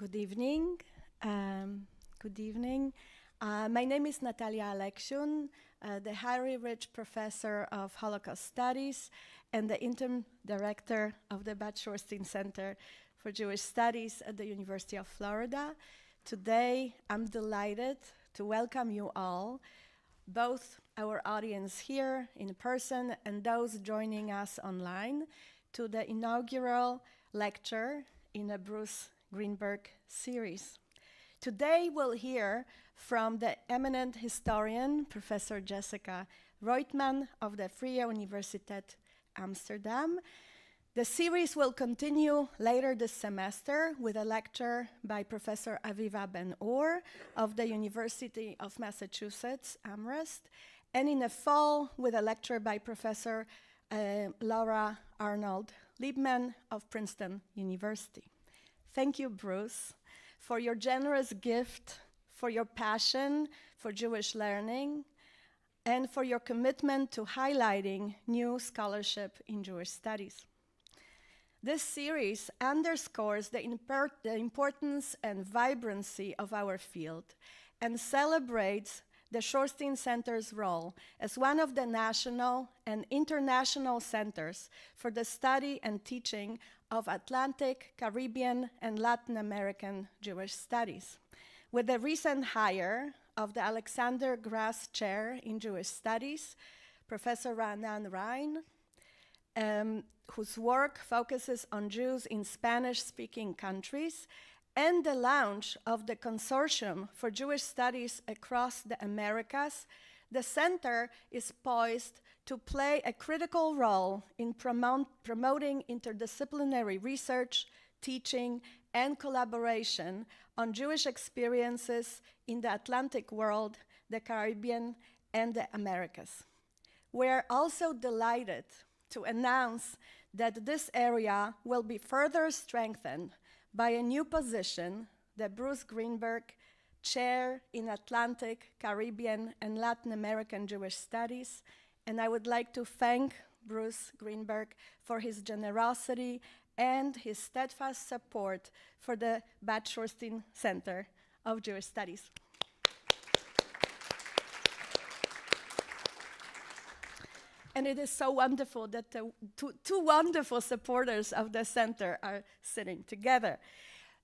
Good evening. Good evening. My name is Natalia Alexiun, the Harry Rich Professor of Holocaust Studies and the Interim Director of the Bud Shorenstein Center for Jewish Studies at the University of Florida. Today, I'm delighted to welcome you all, both our audience here in person and those joining us online, to the inaugural lecture in a Bruce Greenberg series. Today we'll hear from the eminent historian, Professor Jessica Roitman of the Vrije Universiteit Amsterdam. The series will continue later this semester with a lecture by Professor Aviva Ben-Or of the University of Massachusetts, Amherst, and in the fall with a lecture by Professor Laura Arnold Liebman of Princeton University. Thank you, Bruce, for your generous gift, for your passion for Jewish learning, and for your commitment to highlighting new scholarship in Jewish studies. This series underscores the importance and vibrancy of our field and celebrates the Shorenstein Center's role as one of the national and international centers for the study and teaching of Atlantic, Caribbean, and Latin American Jewish studies. With the recent hire of the Alexander Grass Chair in Jewish Studies, Professor Raanan Rein, whose work focuses on Jews in Spanish-speaking countries, and the launch of the Consortium for Jewish Studies across the Americas, the center is poised to play a critical role in promoting interdisciplinary research, teaching, and collaboration on Jewish experiences in the Atlantic world, the Caribbean, and the Americas. We're also delighted to announce that this area will be further strengthened by a new position, the Bruce Greenberg Chair in Atlantic, Caribbean, and Latin American Jewish Studies. And I would like to thank Bruce Greenberg for his generosity and his steadfast support for the Bud Shorenstein Center of Jewish Studies. And it is so wonderful that the two wonderful supporters of the center are sitting together.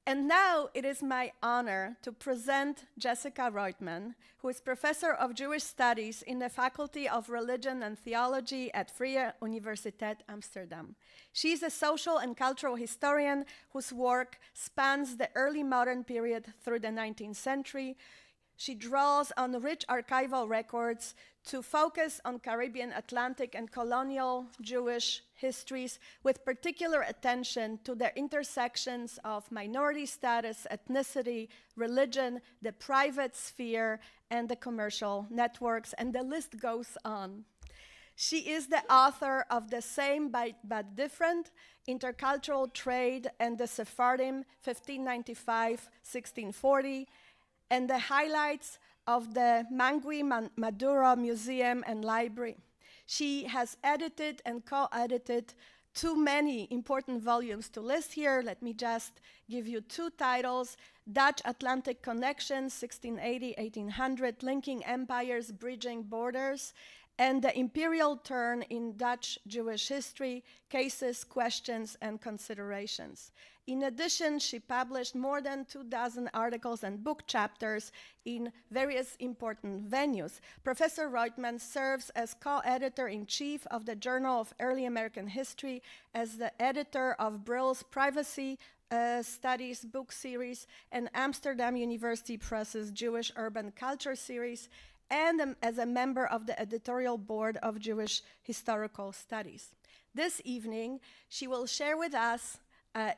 And now it is my honor to present Jessica Roitman, who is Professor of Jewish Studies in the Faculty of Religion and Theology at Vrije Universiteit Amsterdam. She is a social and cultural historian whose work spans the early modern period through the 19th century. She draws on rich archival records to focus on Caribbean, Atlantic, and colonial Jewish histories, with particular attention to the intersections of minority status, ethnicity, religion, the private sphere, and the commercial networks, and the list goes on. She is the author of The Same but Different, Intercultural Trade and the Sephardim, 1595-1640, and the highlights of the Mangui Maduro Museum and Library. She has edited and co-edited too many important volumes to list here. Let me just give you two titles: Dutch Atlantic Connections, 1680-1800, Linking Empires, Bridging Borders, and The Imperial Turn in Dutch Jewish History, Cases, Questions, and Considerations. In addition, she published more than 24 articles and book chapters in various important venues. Professor Roitman serves as co-editor-in-chief of the Journal of Early American History, as the editor of Brill's Privacy Studies book series, and Amsterdam University Press's Jewish Urban Culture series, and as a member of the editorial board of Jewish Historical Studies. This evening, she will share with us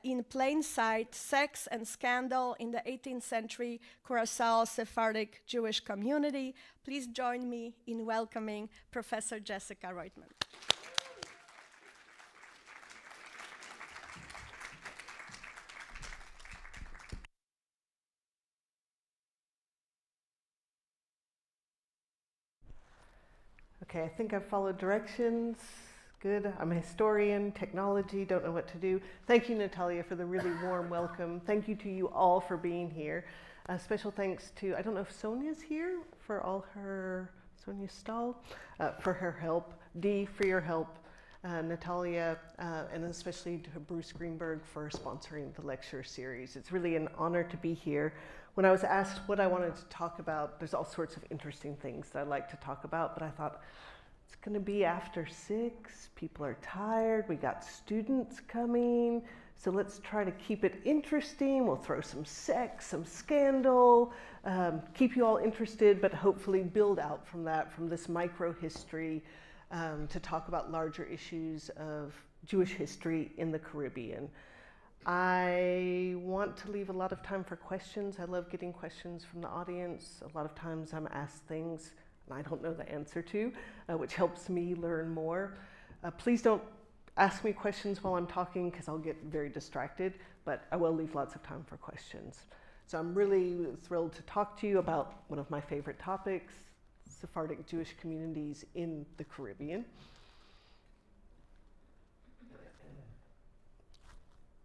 in plain sight, Sex and Scandal in the 18th Century Curaçao Sephardic Jewish Community. Please join me in welcoming Professor Jessica Roitman. Okay, I think I've followed directions Good. I'm a historian, technology, don't know what to do. Thank you, Natalia, for the really warm welcome. Thank you to you all for being here. Special thanks to, I don't know if Sonia's here for all her, Sonia Stahl, for her help. Dee, for your help. Natalia, and especially to Bruce Greenberg for sponsoring the lecture series. It's really an honor to be here. When I was asked what I wanted to talk about, there's all sorts of interesting things that I'd like to talk about, but I thought, it's going to be after 6. People are tired. We got students coming. So let's try to keep it interesting. We'll throw some sex, some scandal, keep you all interested, but hopefully build out from that, from this micro history, to talk about larger issues of Jewish history in the Caribbean. I want to leave a lot of time for questions. I love getting questions from the audience. A lot of times I'm asked things I don't know the answer to, which helps me learn more. Please don't ask me questions while I'm talking because I'll get very distracted, but I will leave lots of time for questions. So I'm really thrilled to talk to you about one of my favorite topics, Sephardic Jewish communities in the Caribbean.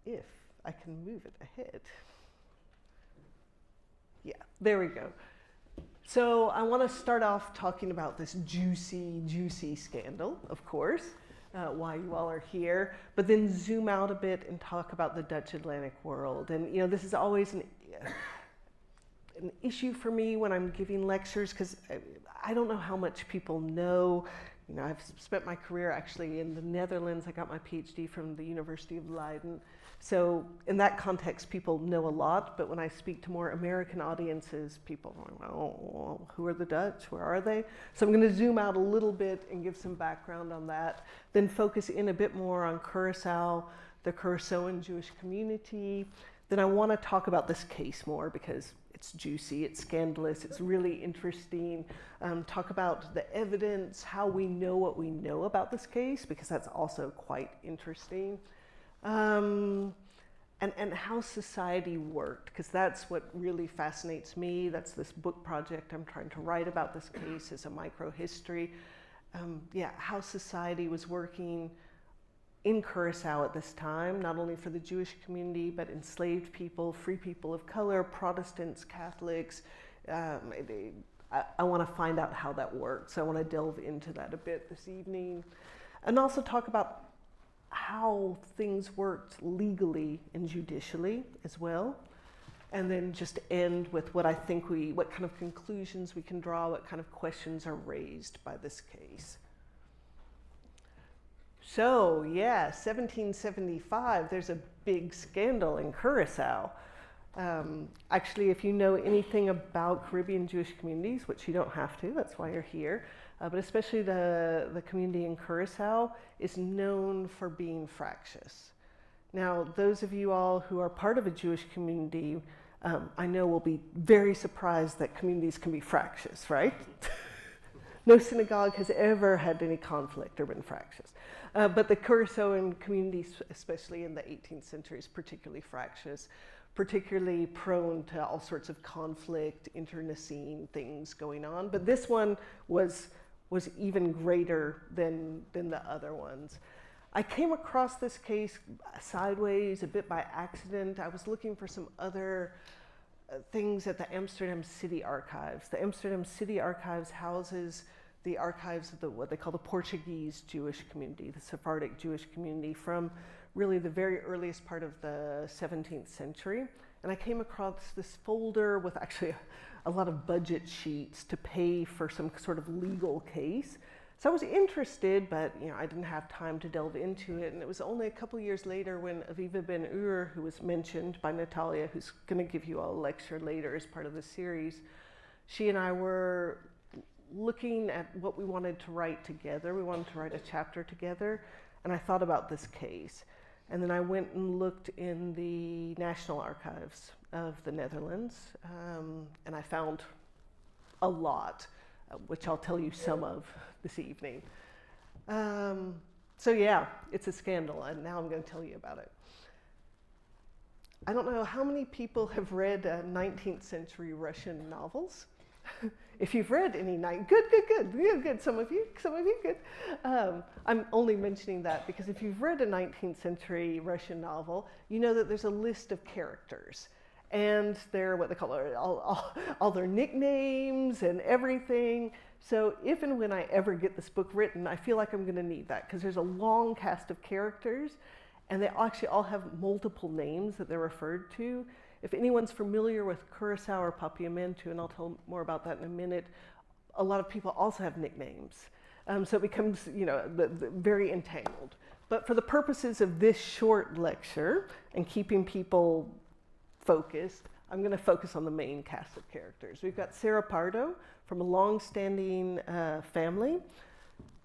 If I can move it ahead. Yeah, there we go. So I want to start off talking about this juicy scandal, of course, why you all are here, but then zoom out a bit and talk about the Dutch Atlantic world. And this is always an issue for me when I'm giving lectures because I don't know how much people know. I've spent my career actually in the Netherlands. I got my PhD from the University of Leiden. So in that context, people know a lot, but when I speak to more American audiences, people are like, oh, who are the Dutch? Where are they? So I'm going to zoom out a little bit and give some background on that, then focus in a bit more on Curaçao, the Curaçaoan Jewish community. Then I want to talk about this case more because it's juicy, it's scandalous, it's really interesting. Talk about the evidence, how we know what we know about this case, because that's also quite interesting. And how society worked, because that's what really fascinates me. That's this book project I'm trying to write about this case as a microhistory. How society was working in Curaçao at this time, not only for the Jewish community, but enslaved people, free people of color, Protestants, Catholics. I want to find out how that works. I want to delve into that a bit this evening. And also talk about how things worked legally and judicially as well. And then just end with what I think what kind of conclusions we can draw, what kind of questions are raised by this case. So, 1775, there's a big scandal in Curaçao. Actually, if you know anything about Caribbean Jewish communities, which you don't have to, that's why you're here, but especially the community in Curaçao is known for being fractious. Now, those of you all who are part of a Jewish community, I know will be very surprised that communities can be fractious, right? No synagogue has ever had any conflict or been fractious. But the Curaçaoan community, especially in the 18th century, is particularly fractious, particularly prone to all sorts of conflict, internecine things going on. But this one was even greater than the other ones. I came across this case sideways, a bit by accident. I was looking for some other things at the Amsterdam City Archives. The Amsterdam City Archives houses the archives of what they call the Portuguese Jewish community, the Sephardic Jewish community from really the very earliest part of the 17th century. And I came across this folder with actually a lot of budget sheets to pay for some sort of legal case. So I was interested, but I didn't have time to delve into it. And it was only a couple years later when Aviva Ben-Ur, who was mentioned by Natalia, who's going to give you all a lecture later as part of the series, she and I were looking at what we wanted to write together. We wanted to write a chapter together, and I thought about this case. And then I went and looked in the National Archives of the Netherlands, and I found a lot, which I'll tell you some of this evening. It's a scandal, and now I'm going to tell you about it. I don't know how many people have read 19th century Russian novels. If you've read any good. Some of you good. I'm only mentioning that because if you've read a 19th century Russian novel, you know that there's a list of characters. And they're what they call all their nicknames and everything. So if and when I ever get this book written, I feel like I'm going to need that because there's a long cast of characters and they actually all have multiple names that they're referred to. If anyone's familiar with Curaçao or Papiamento, and I'll tell more about that in a minute, a lot of people also have nicknames. So it becomes, very entangled. But for the purposes of this short lecture and keeping people focused, I'm going to focus on the main cast of characters. We've got Sarah Pardo from a long-standing family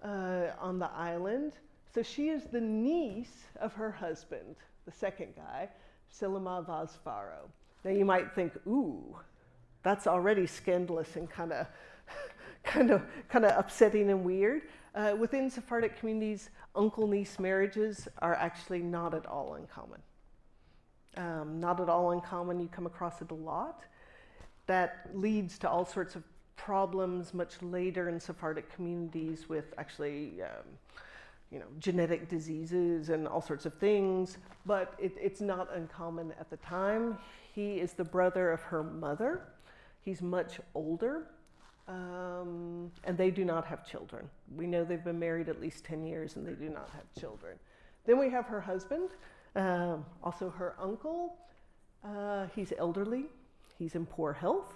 on the island. So she is the niece of her husband, the second guy, Selima Vazfaro. Now you might think, ooh, that's already scandalous and kind of upsetting and weird. Within Sephardic communities, uncle-niece marriages are actually not at all uncommon. Not at all uncommon. You come across it a lot. That leads to all sorts of problems much later in Sephardic communities with actually, genetic diseases and all sorts of things. But it's not uncommon at the time. He is the brother of her mother. He's much older. And they do not have children. We know they've been married at least 10 years and they do not have children. Then we have her husband. Also her uncle, he's elderly, he's in poor health.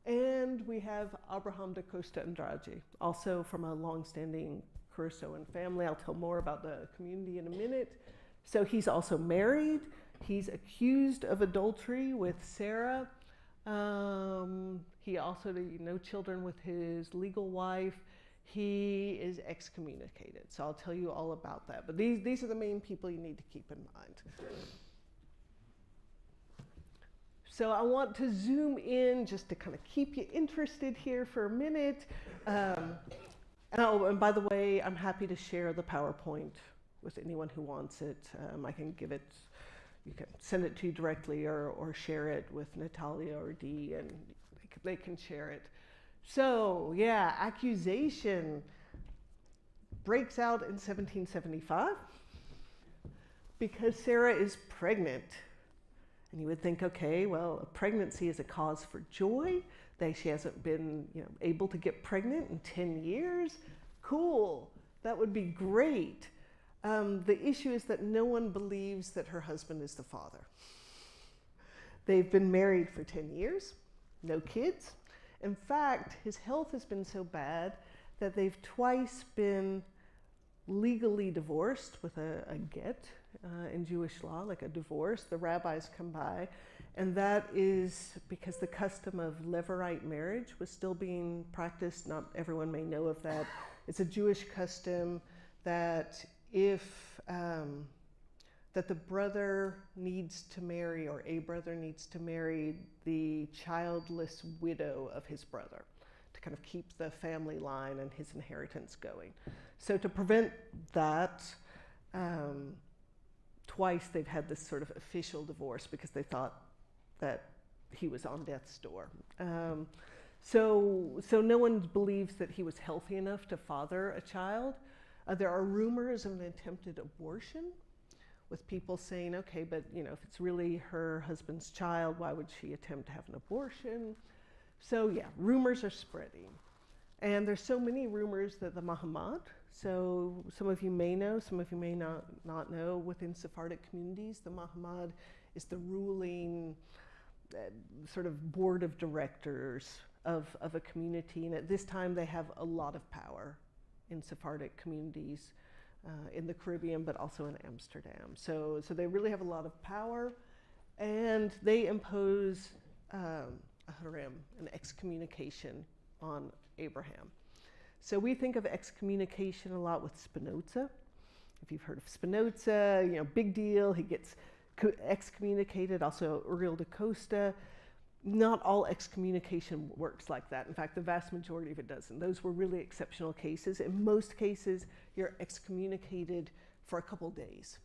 And we have Abraham da Costa Andrade, also from a long-standing Curaçaoan family. I'll tell more about the community in a minute. So he's also married. He's accused of adultery with Sarah. He also had no children with his legal wife. He is excommunicated, so I'll tell you all about that. But these are the main people you need to keep in mind. So I want to zoom in just to kind of keep you interested here for a minute. And by the way, I'm happy to share the PowerPoint with anyone who wants it. I can give it, you can send it to you directly or share it with Natalia or Dee, and they can share it. So, yeah, accusation breaks out in 1775 because Sarah is pregnant. And you would think, okay, well, a pregnancy is a cause for joy. She hasn't been able to get pregnant in 10 years. Cool, that would be great. The issue is that no one believes that her husband is the father. They've been married for 10 years, no kids. In fact, his health has been so bad that they've twice been legally divorced with a get in Jewish law, like a divorce. The rabbis come by, and that is because the custom of levirate marriage was still being practiced. Not everyone may know of that. It's a Jewish custom that if that the brother needs to marry, or a brother needs to marry the childless widow of his brother to kind of keep the family line and his inheritance going. So to prevent that, twice they've had this sort of official divorce because they thought that he was on death's door. So no one believes that he was healthy enough to father a child. There are rumors of an attempted abortion, with people saying, okay, but if it's really her husband's child, why would she attempt to have an abortion? So yeah, rumors are spreading. And there's so many rumors that the Mahamad, so some of you may know, some of you may not know, within Sephardic communities, the Mahamad is the ruling sort of board of directors of a community. And at this time, they have a lot of power in Sephardic communities. In the Caribbean, but also in Amsterdam. So they really have a lot of power, and they impose a harem, an excommunication on Abraham. So we think of excommunication a lot with Spinoza. If you've heard of Spinoza, big deal, he gets excommunicated, also Uriel da Costa. Not all excommunication works like that. In fact, the vast majority of it doesn't. Those were really exceptional cases. In most cases, you're excommunicated for a couple days.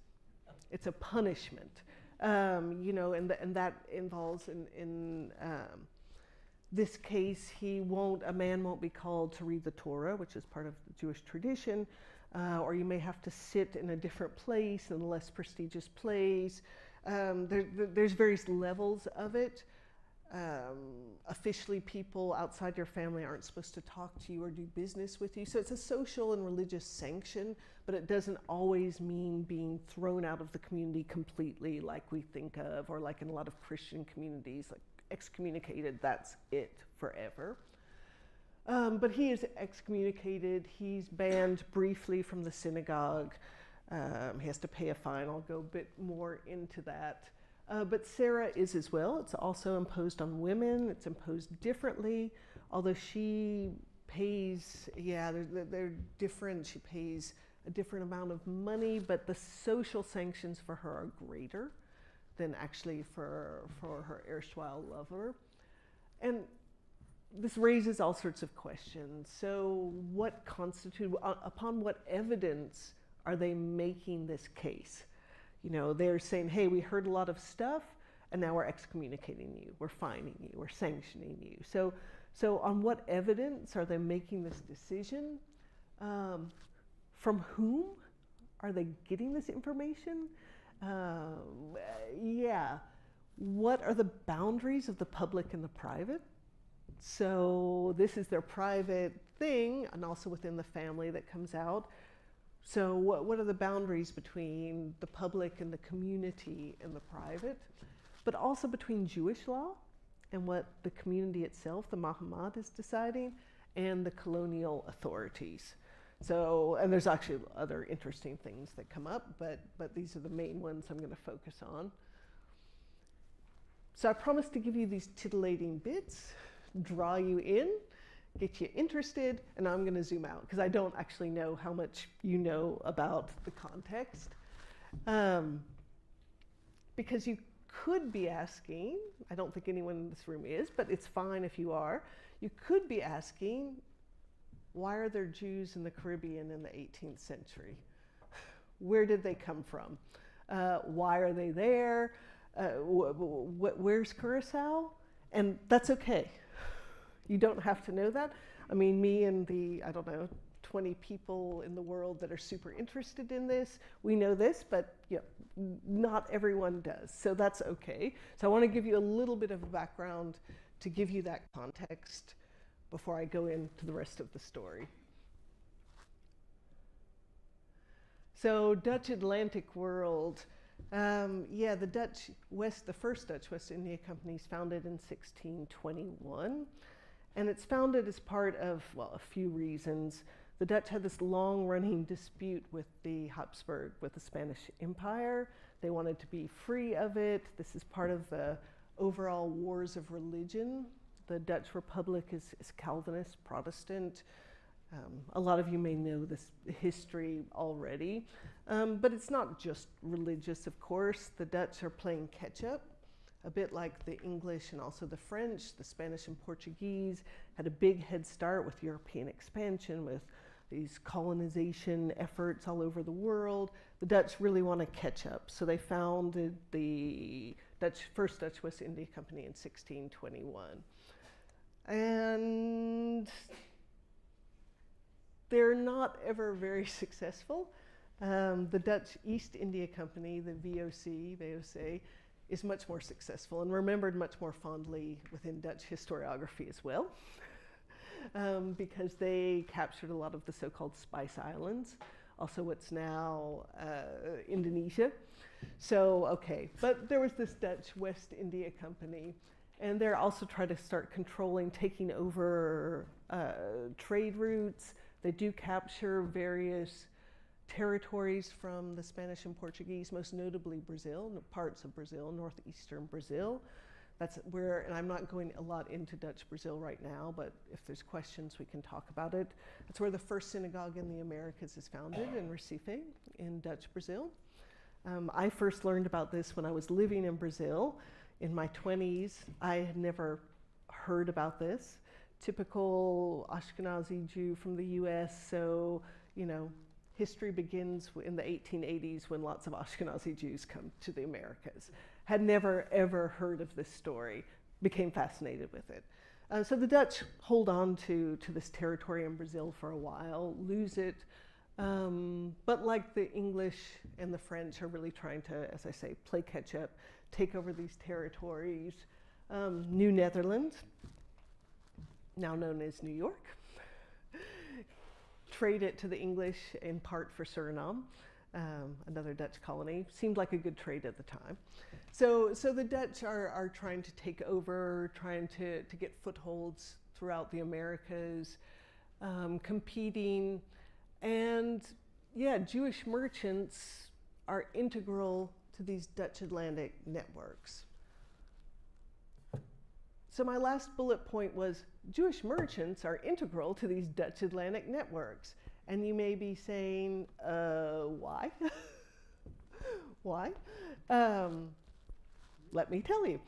It's a punishment, and that involves in this case, a man won't be called to read the Torah, which is part of the Jewish tradition, or you may have to sit in a different place, in a less prestigious place. There's various levels of it. Officially, people outside your family aren't supposed to talk to you or do business with you. So it's a social and religious sanction, but it doesn't always mean being thrown out of the community completely like we think of, or like in a lot of Christian communities, like excommunicated, that's it forever. But he is excommunicated. He's banned briefly from the synagogue. He has to pay a fine. I'll go a bit more into that. But Sarah is as well. It's also imposed on women. It's imposed differently, although she pays, they're different. She pays a different amount of money, but the social sanctions for her are greater than actually for her erstwhile lover. And this raises all sorts of questions. So upon what evidence are they making this case? They're saying, hey, we heard a lot of stuff, and now we're excommunicating you, we're fining you, we're sanctioning you. So on what evidence are they making this decision? From whom are they getting this information? What are the boundaries of the public and the private? So this is their private thing, and also within the family that comes out. So what are the boundaries between the public and the community and the private, but also between Jewish law and what the community itself, the Mahamad, is deciding, and the colonial authorities? So, and there's actually other interesting things that come up, but these are the main ones I'm going to focus on. So I promised to give you these titillating bits, draw you in, get you interested, and I'm going to zoom out because I don't actually know how much you know about the context. Because you could be asking, I don't think anyone in this room is, but it's fine if you are, you could be asking, why are there Jews in the Caribbean in the 18th century? Where did they come from? Why are they there? Where's Curaçao? And that's okay. You don't have to know that. I mean, me and the, 20 people in the world that are super interested in this, we know this, but not everyone does. So that's okay. So I want to give you a little bit of a background to give you that context before I go into the rest of the story. So Dutch Atlantic world. The first Dutch West India Company is founded in 1621. And it's founded as part of, a few reasons. The Dutch had this long-running dispute with the Habsburg, with the Spanish Empire. They wanted to be free of it. This is part of the overall wars of religion. The Dutch Republic is Calvinist, Protestant. A lot of you may know this history already. But it's not just religious, of course. The Dutch are playing catch-up. A bit like the English and also the French, the Spanish and Portuguese had a big head start with European expansion, with these colonization efforts all over the world. The Dutch really want to catch up, so they founded the first Dutch West India Company in 1621. And they're not ever very successful. The Dutch East India Company, the VOC, is much more successful and remembered much more fondly within Dutch historiography as well, because they captured a lot of the so-called Spice Islands, also what's now Indonesia. So, okay, but there was this Dutch West India Company, and they're also trying to start controlling, taking over trade routes. They do capture various territories from the Spanish and Portuguese, most notably Brazil, parts of Brazil, northeastern Brazil. That's where, and I'm not going a lot into Dutch Brazil right now, but if there's questions, we can talk about it. That's where the first synagogue in the Americas is founded, in Recife, in Dutch Brazil. I first learned about this when I was living in Brazil in my 20s. I had never heard about this. Typical Ashkenazi Jew from the US, so, history begins in the 1880s when lots of Ashkenazi Jews come to the Americas. Had never, ever heard of this story, became fascinated with it. So the Dutch hold on to this territory in Brazil for a while, lose it, but like the English and the French are really trying to, as I say, play catch up, take over these territories. New Netherlands, now known as New York, trade it to the English in part for Suriname, another Dutch colony. Seemed like a good trade at the time. So the Dutch are trying to take over, trying to get footholds throughout the Americas, competing. And yeah, Jewish merchants are integral to these Dutch Atlantic networks. So my last bullet point was Jewish merchants are integral to these Dutch Atlantic networks. And you may be saying, why? Why? Let me tell you.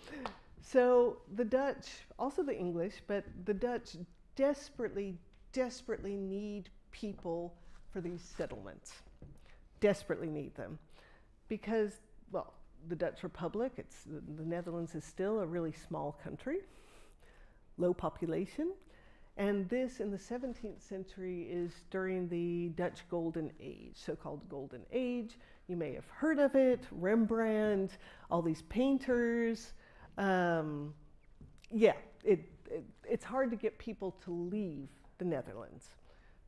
So the Dutch, also the English, but the Dutch desperately, desperately need people for these settlements. Desperately need them. Because, well, the Dutch Republic, the Netherlands is still a really small country, low population. And this, in the 17th century, is during the Dutch Golden Age, so-called Golden Age. You may have heard of it, Rembrandt, all these painters. Yeah, it's hard to get people to leave the Netherlands.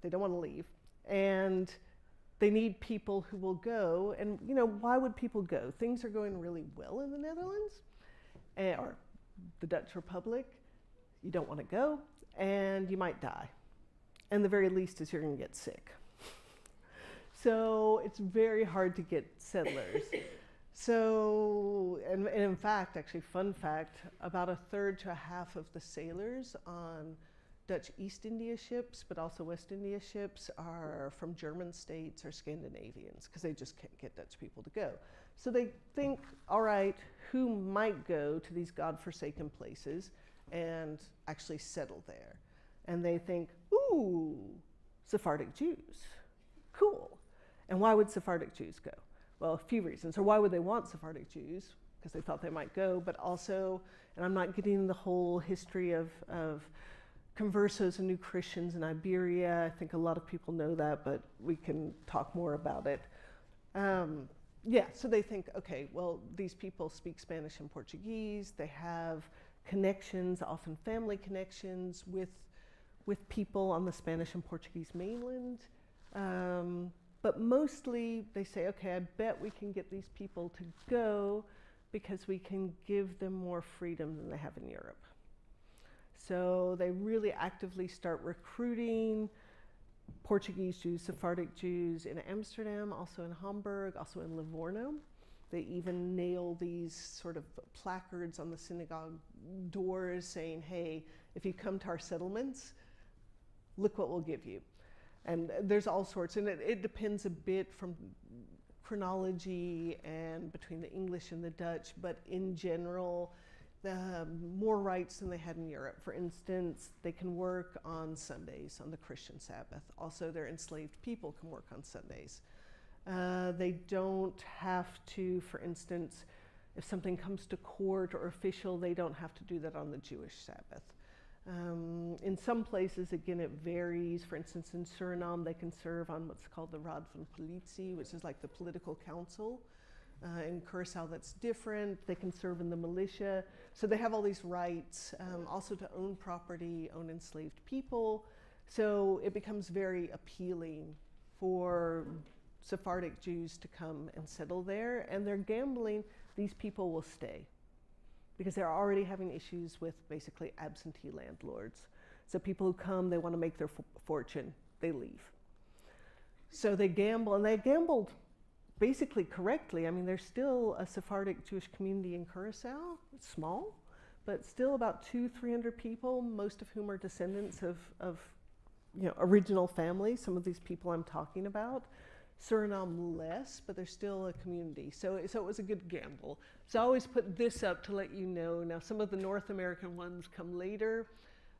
They don't want to leave. And they need people who will go. And, you know, why would people go? Things are going really well in the Netherlands, or the Dutch Republic. You don't want to go. And you might die. And the very least is you're going to get sick. So it's very hard to get settlers. So, and in fact, actually, fun fact, about a third to a half of the sailors on Dutch East India ships, but also West India ships, are from German states or Scandinavians, because they just can't get Dutch people to go. So they think, all right, who might go to these godforsaken places and actually settle there? And they think, ooh, Sephardic Jews, cool. And why would Sephardic Jews go? Well, a few reasons. Or why would they want Sephardic Jews? Because they thought they might go, but also, and I'm not getting the whole history of conversos and new Christians in Iberia. I think a lot of people know that, but we can talk more about it. Yeah, so they think, okay, well, these people speak Spanish and Portuguese. They have connections, often family connections with people on the Spanish and Portuguese mainland. But mostly they say, okay, I bet we can get these people to go because we can give them more freedom than they have in Europe. So they really actively start recruiting Portuguese Jews, Sephardic Jews in Amsterdam, also in Hamburg, also in Livorno. They even nail these sort of placards on the synagogue doors saying, hey, if you come to our settlements, look what we'll give you. And there's all sorts, and it depends a bit from chronology and between the English and the Dutch, but in general, more rights than they had in Europe. For instance, they can work on Sundays, on the Christian Sabbath. Also, their enslaved people can work on Sundays. They don't have to, for instance, if something comes to court or official, they don't have to do that on the Jewish Sabbath. In some places, again, it varies. For instance, in Suriname, they can serve on what's called the Raad van Politie, which is like the political council. In Curaçao, that's different. They can serve in the militia. So they have all these rights, also to own property, own enslaved people. So it becomes very appealing for Sephardic Jews to come and settle there. And they're gambling these people will stay, because they're already having issues with basically absentee landlords. So people who come, they want to make their fortune, they leave. So they gamble, and they gambled basically correctly. I mean, there's still a Sephardic Jewish community in Curaçao. It's small, but still about 200-300 people, most of whom are descendants of original families, some of these people I'm talking about. Suriname less, but there's still a community. So it was a good gamble. So I always put this up to let you know. Now, some of the North American ones come later.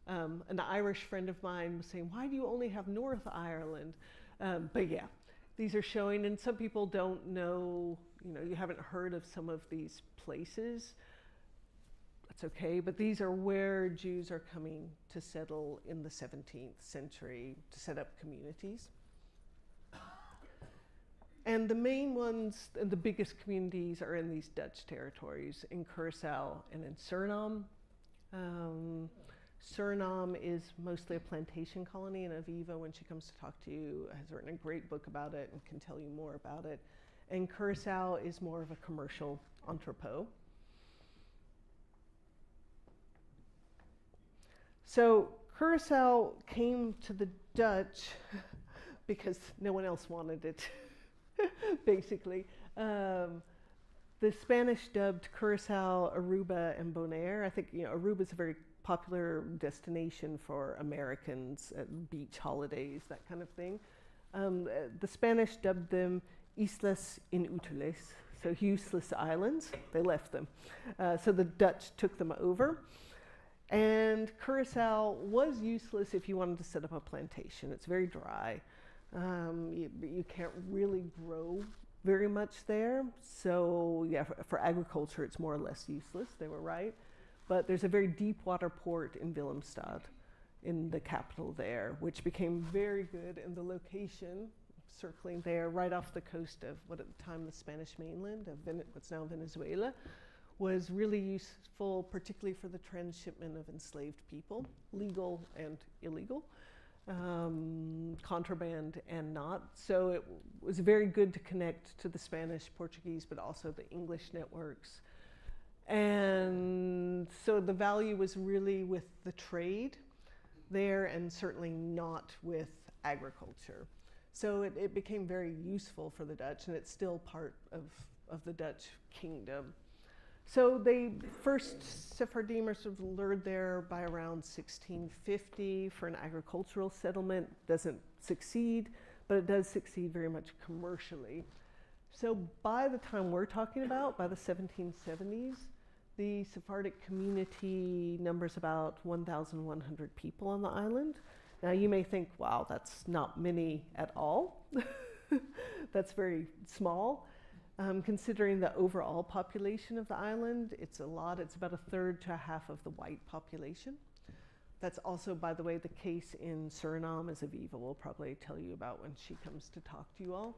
An Irish friend of mine was saying, why do you only have North Ireland? But yeah, these are showing, and some people don't know, you haven't heard of some of these places. that's okay, but these are where Jews are coming to settle in the 17th century to set up communities. And the main ones and the biggest communities are in these Dutch territories, in Curaçao and in Suriname. Suriname is mostly a plantation colony, and Aviva, when she comes to talk to you, has written a great book about it and can tell you more about it. And Curaçao is more of a commercial entrepot. So Curaçao came to the Dutch because no one else wanted it, basically. The Spanish dubbed Curaçao, Aruba, and Bonaire. I think Aruba is a very popular destination for Americans at beach holidays, that kind of thing. The Spanish dubbed them Islas Inútiles, so useless islands. They left them. So the Dutch took them over. And Curaçao was useless if you wanted to set up a plantation. It's very dry. You can't really grow very much there. So yeah, for agriculture, it's more or less useless. They were right. But there's a very deep water port in Willemstad, in the capital there, which became very good. And the location, circling there, right off the coast of what at the time the Spanish mainland, of what's now Venezuela, was really useful, particularly for the transshipment of enslaved people, legal and illegal, contraband and not. So it was very good to connect to the Spanish, Portuguese, but also the English networks. And so the value was really with the trade there, and certainly not with agriculture. So it became very useful for the Dutch, and it's still part of the Dutch kingdom. So they first, Sephardim are sort of lured there by around 1650 for an agricultural settlement. Doesn't succeed, but it does succeed very much commercially. So by the time we're talking about, by the 1770s, the Sephardic community numbers about 1,100 people on the island. Now you may think, wow, that's not many at all. That's very small. Considering the overall population of the island, it's a lot. It's about a third to a half of the white population. That's also, by the way, the case in Suriname, as Aviva will probably tell you about when she comes to talk to you all.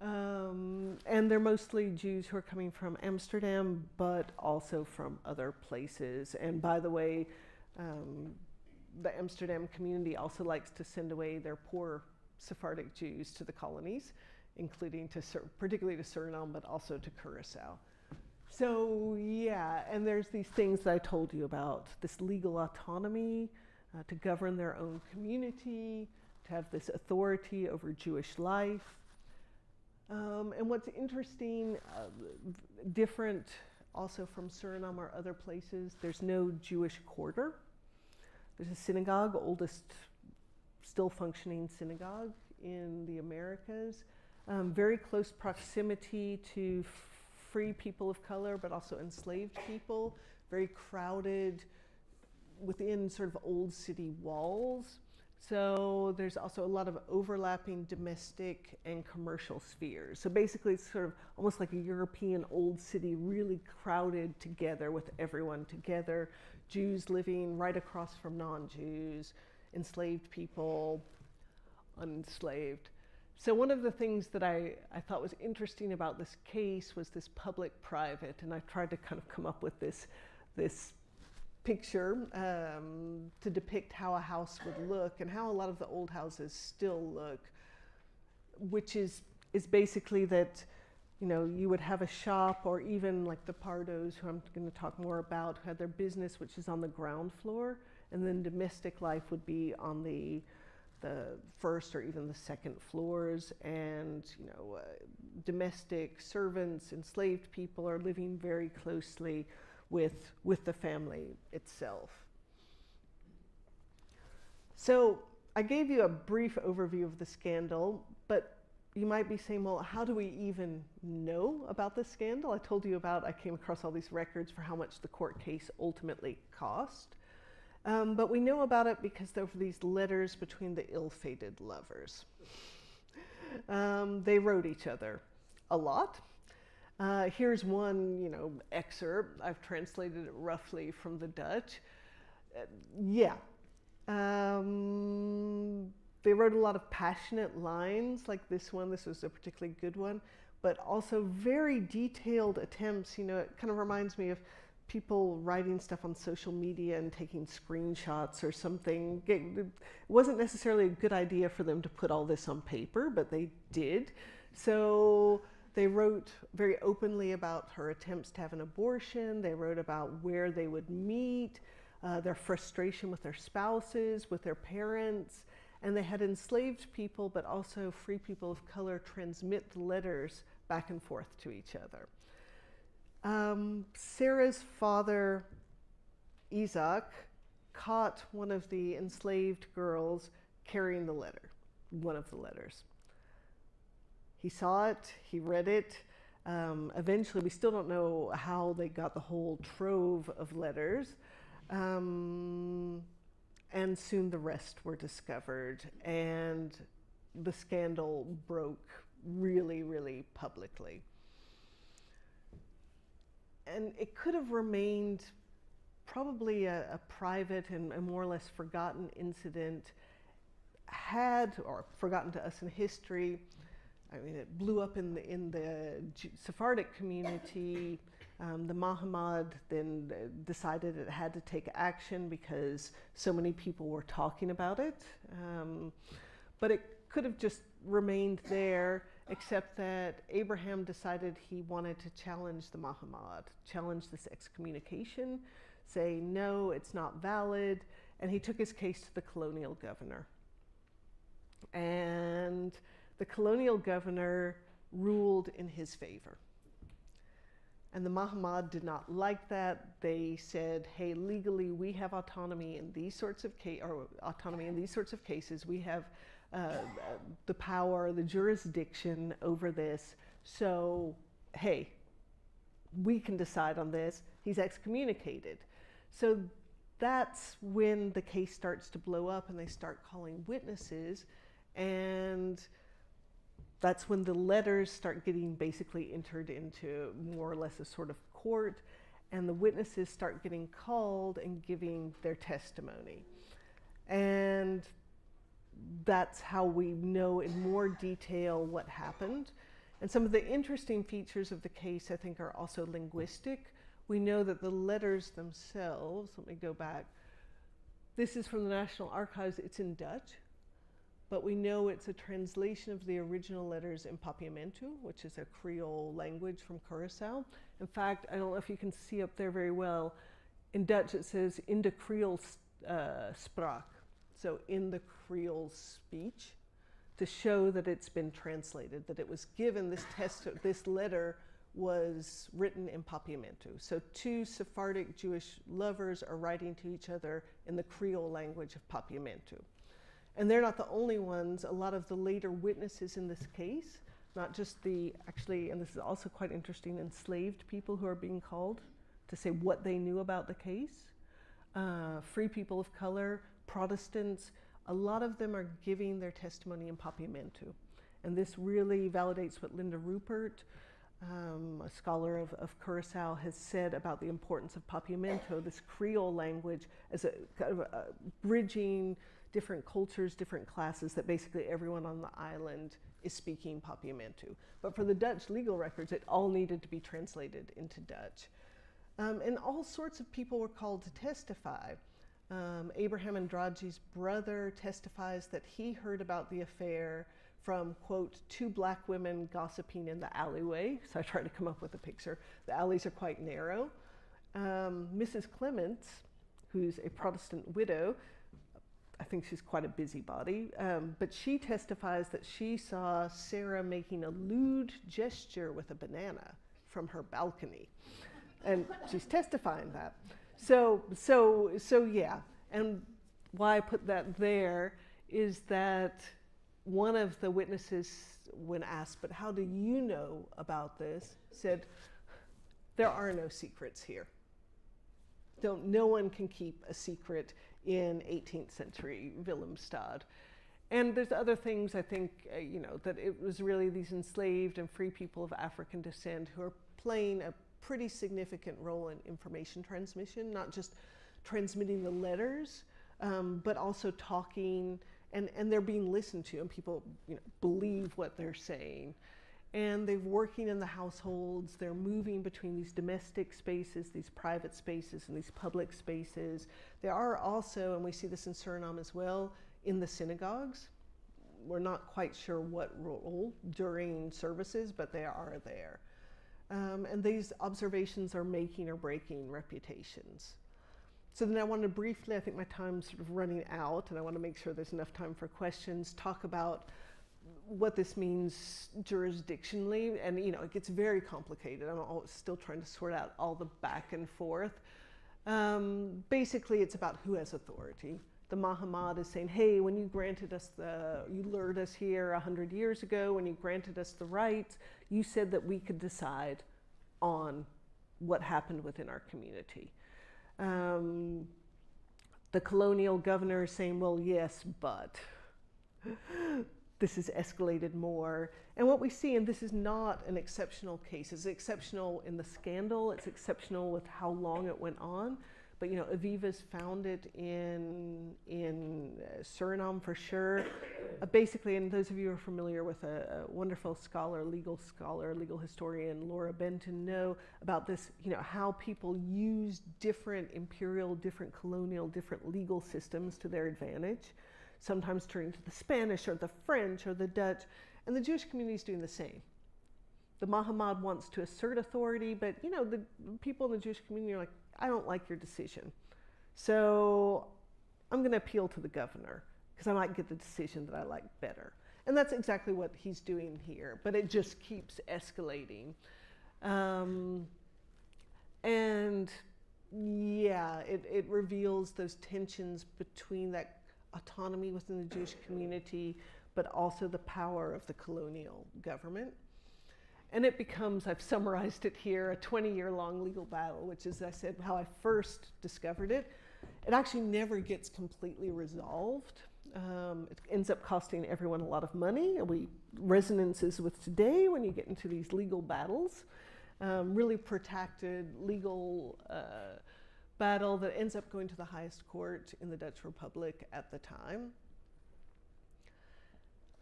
And they're mostly Jews who are coming from Amsterdam, but also from other places. And by the way, the Amsterdam community also likes to send away their poor Sephardic Jews to the colonies, including particularly to Suriname, but also to Curaçao. So yeah, and there's these things that I told you about, this legal autonomy to govern their own community, to have this authority over Jewish life. And what's interesting, different also from Suriname or other places, there's no Jewish quarter. There's a synagogue, oldest still functioning synagogue in the Americas. Very close proximity to free people of color, but also enslaved people. Very crowded within sort of old city walls. So there's also a lot of overlapping domestic and commercial spheres. So basically it's sort of almost like a European old city, really crowded together with everyone together. Jews living right across from non-Jews, enslaved people, unslaved. So one of the things that I thought was interesting about this case was this public-private, and I tried to kind of come up with this picture to depict how a house would look and how a lot of the old houses still look, which is basically that, you would have a shop, or even like the Pardos, who I'm going to talk more about, who had their business, which is on the ground floor, and then domestic life would be on the first or even the second floors, and domestic servants, enslaved people are living very closely with the family itself. So I gave you a brief overview of the scandal, but you might be saying, well, how do we even know about this scandal? I told you I came across all these records for how much the court case ultimately cost. But we know about it because there were these letters between the ill-fated lovers. They wrote each other a lot. Here's one, excerpt. I've translated it roughly from the Dutch. Yeah. They wrote a lot of passionate lines like this one. This was a particularly good one, but also very detailed attempts. It kind of reminds me of people writing stuff on social media and taking screenshots or something. It wasn't necessarily a good idea for them to put all this on paper, but they did. So they wrote very openly about her attempts to have an abortion. They wrote about where they would meet, their frustration with their spouses, with their parents. And they had enslaved people, but also free people of color transmit letters back and forth to each other. Sarah's father, Isaac, caught one of the enslaved girls carrying the letter, one of the letters. He saw it, he read it. Eventually, we still don't know how they got the whole trove of letters. And soon the rest were discovered, and the scandal broke really, really publicly. And it could have remained probably a private and a more or less forgotten incident or forgotten to us in history. I mean, it blew up in the Sephardic community. The Muhammad then decided it had to take action because so many people were talking about it. But it could have just remained there, except that Abraham decided he wanted to challenge the Muhammad, challenge this excommunication, say, no, it's not valid. And he took his case to the colonial governor. And the colonial governor ruled in his favor. And the Muhammad did not like that. They said, hey, legally we have autonomy in these sorts of cases. We have the power, the jurisdiction over this. So, hey, we can decide on this. He's excommunicated. So that's when the case starts to blow up and they start calling witnesses. And that's when the letters start getting basically entered into more or less a sort of court, and the witnesses start getting called and giving their testimony. And that's how we know in more detail what happened. And some of the interesting features of the case, I think, are also linguistic. We know that the letters themselves, let me go back. This is from the National Archives, it's in Dutch. But we know it's a translation of the original letters in Papiamentu, which is a Creole language from Curaçao. In fact, I don't know if you can see up there very well, in Dutch it says in de Creole spraak, so in the Creole speech, to show that it's been translated, that it was given, this letter was written in Papiamentu. So two Sephardic Jewish lovers are writing to each other in the Creole language of Papiamentu. And they're not the only ones. A lot of the later witnesses in this case, not just actually, and this is also quite interesting, enslaved people who are being called to say what they knew about the case, free people of color, Protestants, a lot of them are giving their testimony in Papiamentu. And this really validates what Linda Rupert, a scholar of Curaçao, has said about the importance of Papiamentu, this Creole language, as a kind of a bridging different cultures, different classes, that basically everyone on the island is speaking Papiamentu. But for the Dutch legal records, it all needed to be translated into Dutch. And all sorts of people were called to testify. Abraham Andrade's brother testifies that he heard about the affair from, quote, two black women gossiping in the alleyway. So I tried to come up with a picture. The alleys are quite narrow. Mrs. Clements, who's a Protestant widow, I think she's quite a busybody, but she testifies that she saw Sarah making a lewd gesture with a banana from her balcony. And she's testifying that. So yeah. And why I put that there is that one of the witnesses, when asked, but how do you know about this, said, there are no secrets here. No one can keep a secret in 18th century Willemstad. And there's other things, I think, that it was really these enslaved and free people of African descent who are playing a pretty significant role in information transmission, not just transmitting the letters, but also talking, and they're being listened to, and people believe what they're saying. And they're working in the households, they're moving between these domestic spaces, these private spaces, and these public spaces. They are also, and we see this in Suriname as well, in the synagogues. We're not quite sure what role during services, but they are there. And these observations are making or breaking reputations. So then I want to briefly, I think my time's sort of running out, and I want to make sure there's enough time for questions, talk about what this means jurisdictionally. And it gets very complicated. I'm still trying to sort out all the back and forth. Basically, it's about who has authority. The Mahamad is saying, hey, when you granted us you lured us here 100 years ago, when you granted us the rights, you said that we could decide on what happened within our community. The colonial governor is saying, well, yes, but this has escalated more. And what we see, and this is not an exceptional case, it's exceptional in the scandal, it's exceptional with how long it went on. But Aviva's found it in Suriname for sure. Basically, and those of you who are familiar with a wonderful legal historian, Laura Benton, know about this, how people use different imperial, different colonial, different legal systems to their advantage, sometimes turning to the Spanish or the French or the Dutch, and the Jewish community is doing the same. The Mahamad wants to assert authority, but the people in the Jewish community are like, I don't like your decision. So I'm going to appeal to the governor because I might get the decision that I like better. And that's exactly what he's doing here, but it just keeps escalating. And yeah, it reveals those tensions between that autonomy within the Jewish community, but also the power of the colonial government. And it becomes, I've summarized it here, a 20-year-long legal battle, which is, as I said, how I first discovered it. It actually never gets completely resolved. It ends up costing everyone a lot of money. Resonances with today when you get into these legal battles, really protracted legal battle that ends up going to the highest court in the Dutch Republic at the time.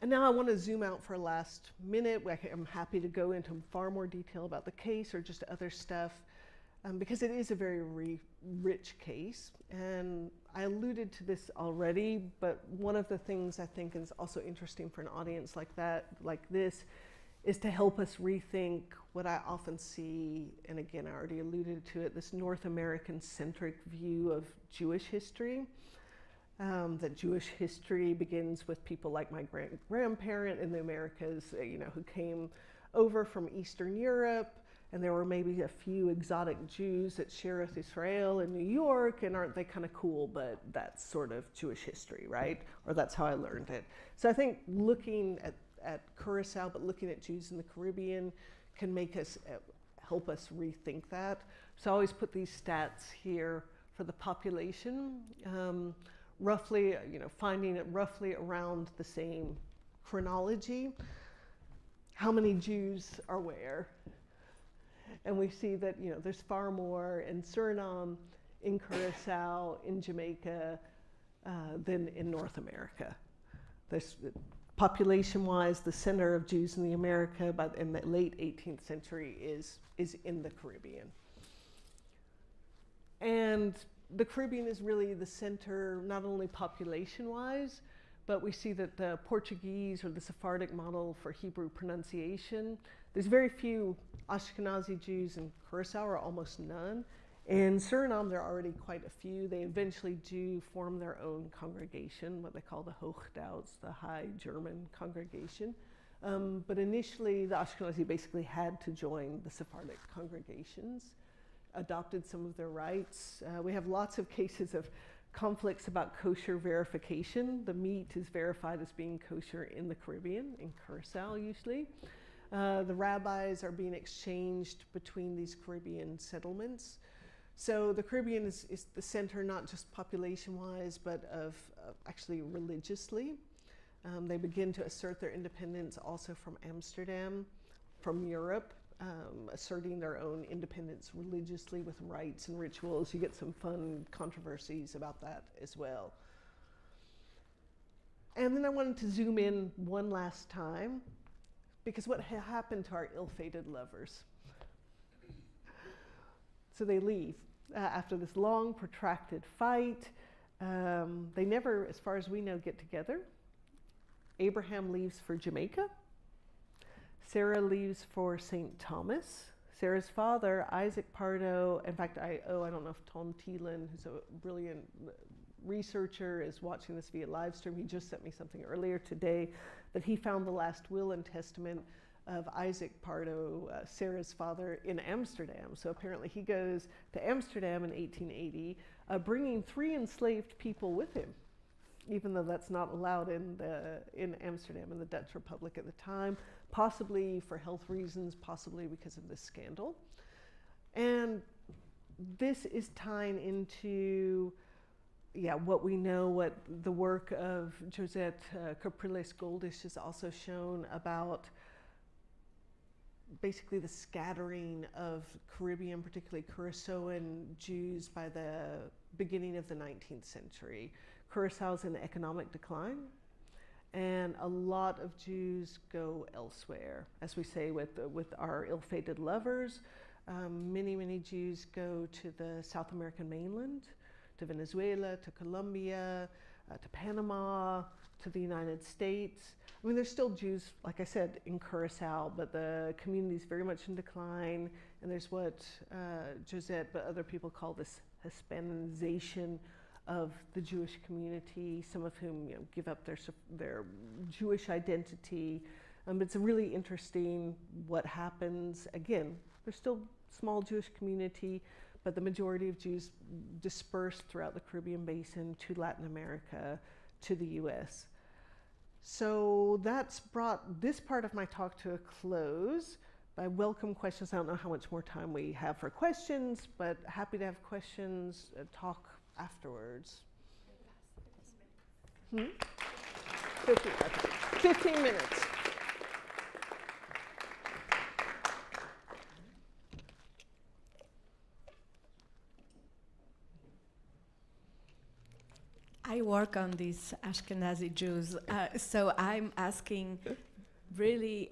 And now I want to zoom out for a last minute. I'm happy to go into far more detail about the case or just other stuff, because it is a very rich case. And I alluded to this already, but one of the things I think is also interesting for an audience like this, is to help us rethink what I often see, and again, I already alluded to it, this North American-centric view of Jewish history. That Jewish history begins with people like my grandparent in the Americas, who came over from Eastern Europe, and there were maybe a few exotic Jews at Shearith Israel in New York, and aren't they kind of cool? But that's sort of Jewish history, right? Or that's how I learned it. So I think looking at Curaçao, but looking at Jews in the Caribbean, can make us help us rethink that. So I always put these stats here for the population. Roughly, finding it roughly around the same chronology. How many Jews are where? And we see that, there's far more in Suriname, in Curaçao, in Jamaica, than in North America. There's, population-wise, the center of Jews in the America, but in the late 18th century is in the Caribbean. And the Caribbean is really the center, not only population-wise, but we see that the Portuguese or the Sephardic model for Hebrew pronunciation, there's very few Ashkenazi Jews in Curaçao, or almost none. In Suriname, there are already quite a few. They eventually do form their own congregation, what they call the Hoogduits, the High German congregation. But initially, the Ashkenazi basically had to join the Sephardic congregations, adopted some of their rights. We have lots of cases of conflicts about kosher verification. The meat is verified as being kosher in the Caribbean, in Curaçao usually. The rabbis are being exchanged between these Caribbean settlements. So the Caribbean is the center, not just population-wise, but of actually religiously. They begin to assert their independence also from Amsterdam, from Europe, asserting their own independence religiously with rites and rituals. You get some fun controversies about that as well. And then I wanted to zoom in one last time, because what happened to our ill-fated lovers? So they leave after this long, protracted fight. They never, as far as we know, get together. Abraham leaves for Jamaica. Sarah leaves for St. Thomas. Sarah's father, Isaac Pardo, in fact, I don't know if Tom Thielen, who's a brilliant researcher, is watching this via live stream. He just sent me something earlier today that he found the last will and testament of Isaac Pardo, Sarah's father, in Amsterdam. So apparently he goes to Amsterdam in 1880, bringing 3 enslaved people with him, even though that's not allowed in Amsterdam, in the Dutch Republic at the time, possibly for health reasons, possibly because of this scandal. And this is tying into what we know, what the work of Josette Capriles Goldish has also shown about basically the scattering of Caribbean, particularly Curaçaoan Jews by the beginning of the 19th century. Curaçao's in economic decline, and a lot of Jews go elsewhere. As we say with our ill-fated lovers, many Jews go to the South American mainland, to Venezuela, to Colombia, to Panama, to the United States. I mean, there's still Jews, like I said, in Curaçao, but the community is very much in decline, and there's what Josette, but other people call this Hispanization of the Jewish community, some of whom give up their Jewish identity. It's really interesting what happens. Again, there's still small Jewish community, but the majority of Jews dispersed throughout the Caribbean basin to Latin America, to the US. So that's brought this part of my talk to a close. I welcome questions. I don't know how much more time we have for questions, but happy to have questions, talk afterwards. 15 minutes. I work on these Ashkenazi Jews, so I'm asking, really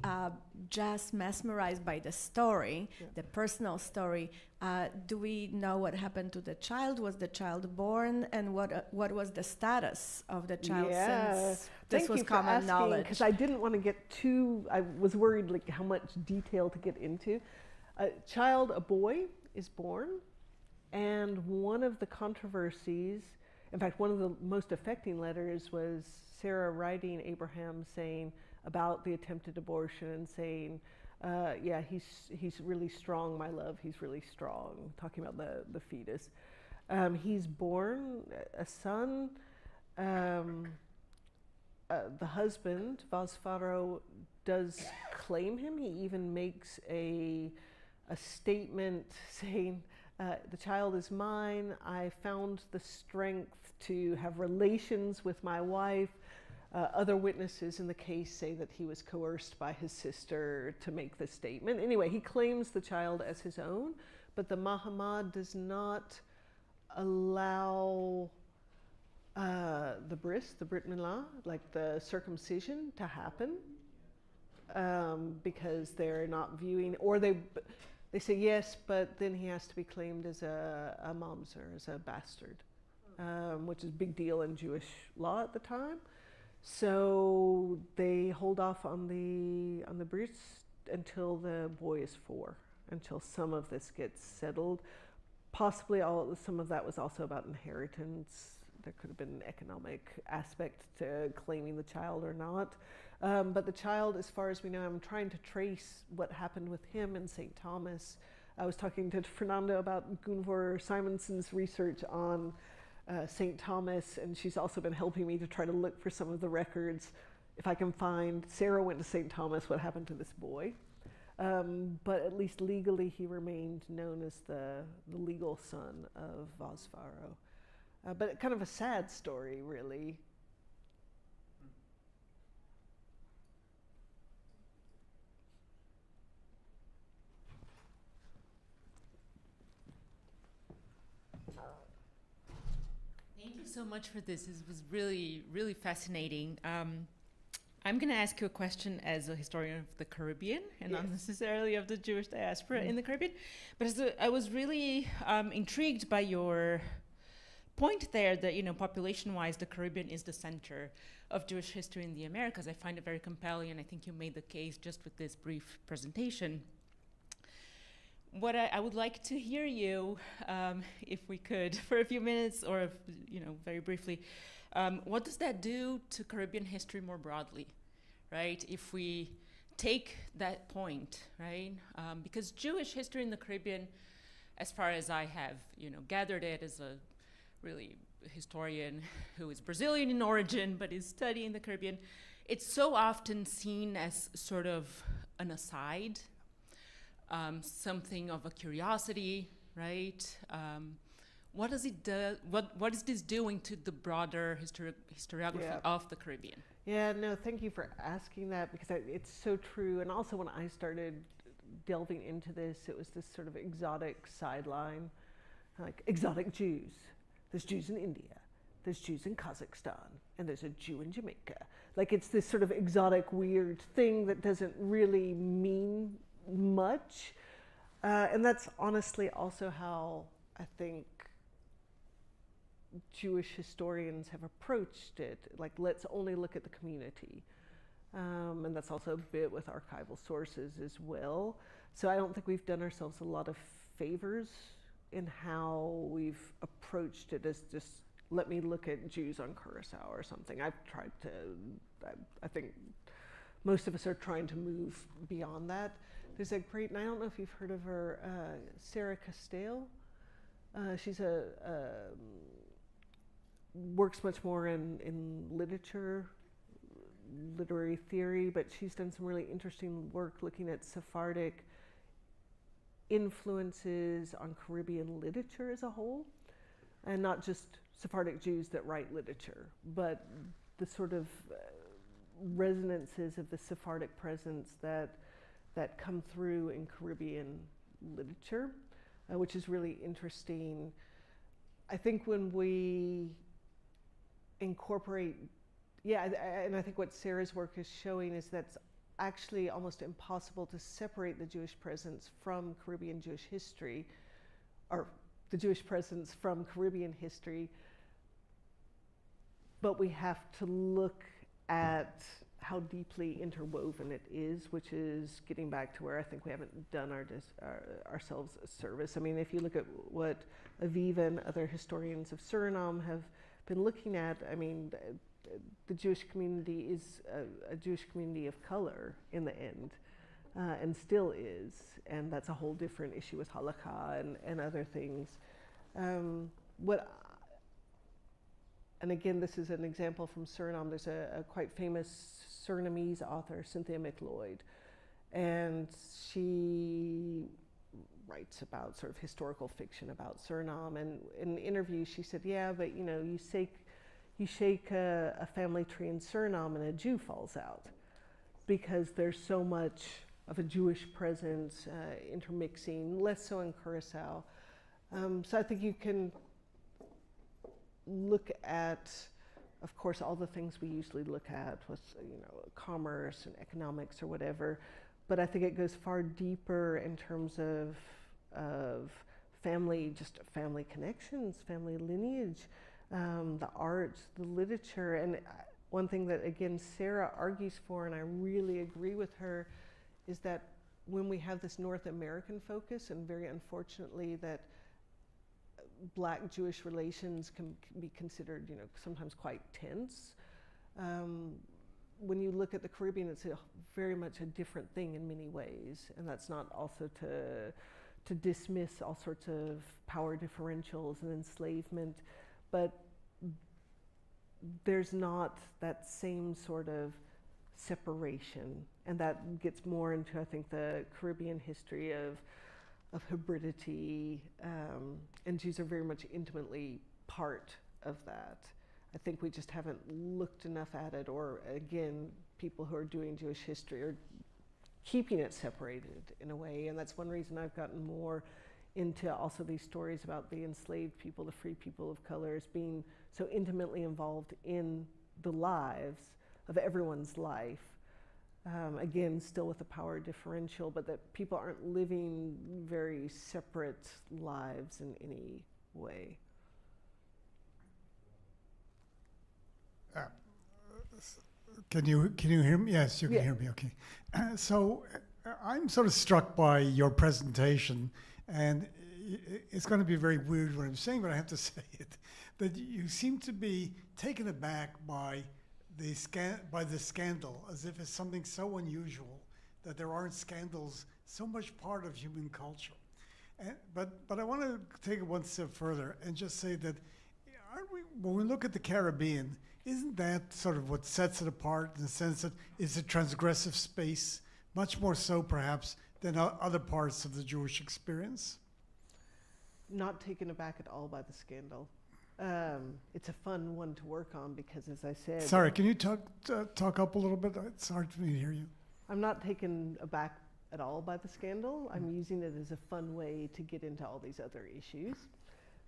just mesmerized by the story, the personal story. Do we know what happened to the child? Was the child born? And what was the status of the child since this was common knowledge? Because I didn't want to get too, I was worried like how much detail to get into. A boy, is born, and one of the controversies, in fact, one of the most affecting letters was Sarah writing Abraham saying about the attempted abortion and saying, he's really strong, my love, he's really strong, talking about the fetus. He's born a son. The husband, Vasfaro, does claim him. He even makes a statement saying, the child is mine. I found the strength to have relations with my wife. Other witnesses in the case say that he was coerced by his sister to make this statement. Anyway, he claims the child as his own, but the Mahamad does not allow the bris, the Brit Milah, like the circumcision, to happen because they're not viewing, or they say yes, but then he has to be claimed as a mamzer, as a bastard, which is a big deal in Jewish law at the time. So they hold off on the bris until the boy is 4, until some of this gets settled. Possibly some of that was also about inheritance. There could have been an economic aspect to claiming the child or not. But the child, as far as we know, I'm trying to trace what happened with him in St. Thomas. I was talking to Fernando about Gunvor Simonson's research on St. Thomas, and she's also been helping me to try to look for some of the records. If I can find, Sarah went to St. Thomas, what happened to this boy? But at least legally he remained known as the legal son of Vasfaro. But kind of a sad story, really. so much for this. It was really, really fascinating. I'm going to ask you a question as a historian of the Caribbean and not necessarily of the Jewish diaspora in the Caribbean. But I was really intrigued by your point there that, population-wise, the Caribbean is the center of Jewish history in the Americas. I find it very compelling, and I think you made the case just with this brief presentation. What I would like to hear you, if we could, for a few minutes or, very briefly, what does that do to Caribbean history more broadly, right? If we take that point, right? Because Jewish history in the Caribbean, as far as I have, gathered it as a really historian who is Brazilian in origin but is studying the Caribbean, it's so often seen as sort of an aside, something of a curiosity, right? What does it do? What is this doing to the broader historiography of the Caribbean? Yeah, no, thank you for asking that, because it's so true. And also when I started delving into this, it was this sort of exotic sideline, like exotic Jews. There's Jews in India, there's Jews in Kazakhstan, and there's a Jew in Jamaica. Like, it's this sort of exotic, weird thing that doesn't really mean much. And that's honestly also how I think Jewish historians have approached it. Like, let's only look at the community. And that's also a bit with archival sources as well. So I don't think we've done ourselves a lot of favors in how we've approached it as just, let me look at Jews on Curaçao or something. I've tried to, I think most of us are trying to move beyond that. There's a great, and I don't know if you've heard of her, Sarah Castile. She's works much more in literature, literary theory, but she's done some really interesting work looking at Sephardic influences on Caribbean literature as a whole, and not just Sephardic Jews that write literature, but the sort of resonances of the Sephardic presence that come through in Caribbean literature, which is really interesting. I think when we incorporate, and I think what Sarah's work is showing is that's actually almost impossible to separate the Jewish presence from Caribbean Jewish history, or the Jewish presence from Caribbean history, but we have to look at how deeply interwoven it is, which is getting back to where I think we haven't done ourselves a service. I mean, if you look at what Aviva and other historians of Suriname have been looking at, I mean, the Jewish community is a Jewish community of color in the end, and still is, and that's a whole different issue with halakha and other things. And again, this is an example from Suriname. There's a quite famous Surinamese author, Cynthia McLeod, and she writes about sort of historical fiction about Suriname. And in an interview, she said, "Yeah, but you shake a family tree in Suriname and a Jew falls out, because there's so much of a Jewish presence intermixing, less so in Curaçao." So I think you can look at, of course, all the things we usually look at with commerce and economics or whatever, but I think it goes far deeper in terms of family, just family connections, family lineage, the art, the literature. And one thing that, again, Sarah argues for, and I really agree with her, is that when we have this North American focus, and very unfortunately that Black Jewish relations can be considered, sometimes quite tense. When you look at the Caribbean, it's very much a different thing in many ways, and that's not also to dismiss all sorts of power differentials and enslavement, but there's not that same sort of separation, and that gets more into, I think, the Caribbean history of hybridity, and Jews are very much intimately part of that. I think we just haven't looked enough at it, or again, people who are doing Jewish history are keeping it separated in a way, and that's one reason I've gotten more into also these stories about the enslaved people, the free people of color, as being so intimately involved in the lives of everyone's life. Again, still with the power differential, but that people aren't living very separate lives in any way. Can you hear me? Yes, you can hear me. Okay. So I'm sort of struck by your presentation, and it's going to be very weird what I'm saying, but I have to say it. That you seem to be taken aback by the scandal, as if it's something so unusual that there aren't scandals so much part of human culture. But I want to take it one step further and just say that when we look at the Caribbean, isn't that sort of what sets it apart in the sense that it's a transgressive space, much more so perhaps than other parts of the Jewish experience? Not taken aback at all by the scandal. It's a fun one to work on because, as I said... Sorry, can you talk up a little bit? It's hard for me to hear you. I'm not taken aback at all by the scandal. I'm using it as a fun way to get into all these other issues.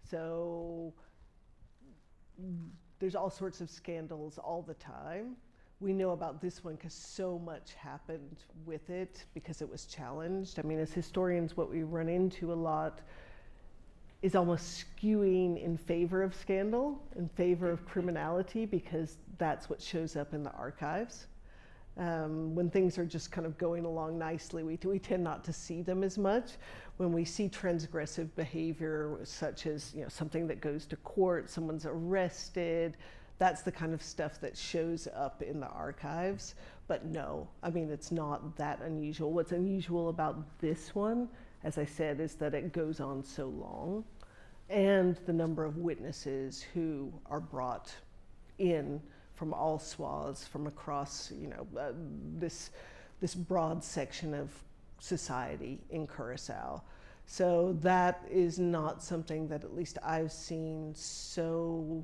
So there's all sorts of scandals all the time. We know about this one because so much happened with it because it was challenged. I mean, as historians, what we run into a lot is almost skewing in favor of scandal, in favor of criminality, because that's what shows up in the archives. When things are just kind of going along nicely, we tend not to see them as much. When we see transgressive behavior, such as something that goes to court, someone's arrested, that's the kind of stuff that shows up in the archives. But no, I mean, it's not that unusual. What's unusual about this one, as I said, is that it goes on so long, and the number of witnesses who are brought in from all swaths, from across this broad section of society in Curaçao. So that is not something that at least I've seen so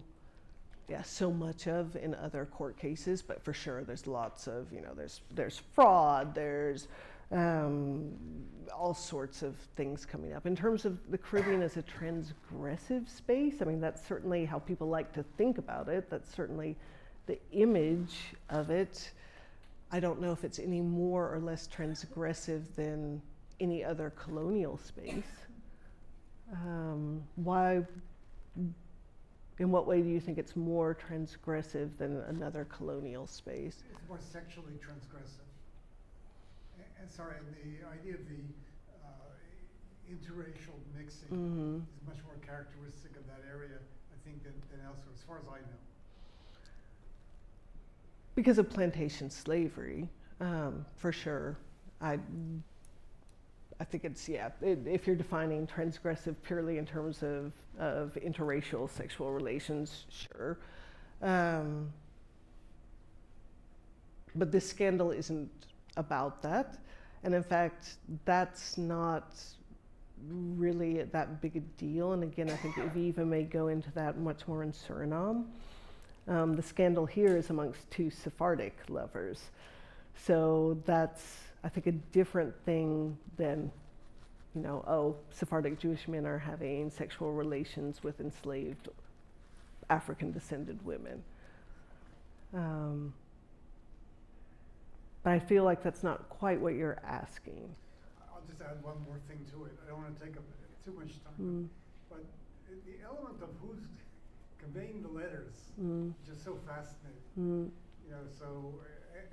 much of in other court cases, but for sure there's lots of, there's fraud, there's all sorts of things coming up. In terms of the Caribbean as a transgressive space, I mean, that's certainly how people like to think about it. That's certainly the image of it. I don't know if it's any more or less transgressive than any other colonial space. In what way do you think it's more transgressive than another colonial space? It's more sexually transgressive. And sorry, and the idea of the interracial mixing is much more characteristic of that area, I think, than elsewhere, as far as I know. Because of plantation slavery, for sure. I think it's, if you're defining transgressive purely in terms of interracial sexual relations, sure. But this scandal isn't about that. And in fact, that's not really that big a deal. And again, I think Aviva may go into that much more in Suriname. The scandal here is amongst two Sephardic lovers. So that's, I think, a different thing than, Sephardic Jewish men are having sexual relations with enslaved African-descended women. But I feel like that's not quite what you're asking. I'll just add one more thing to it. I don't want to take up too much time. But the element of who's conveying the letters, just so fascinating.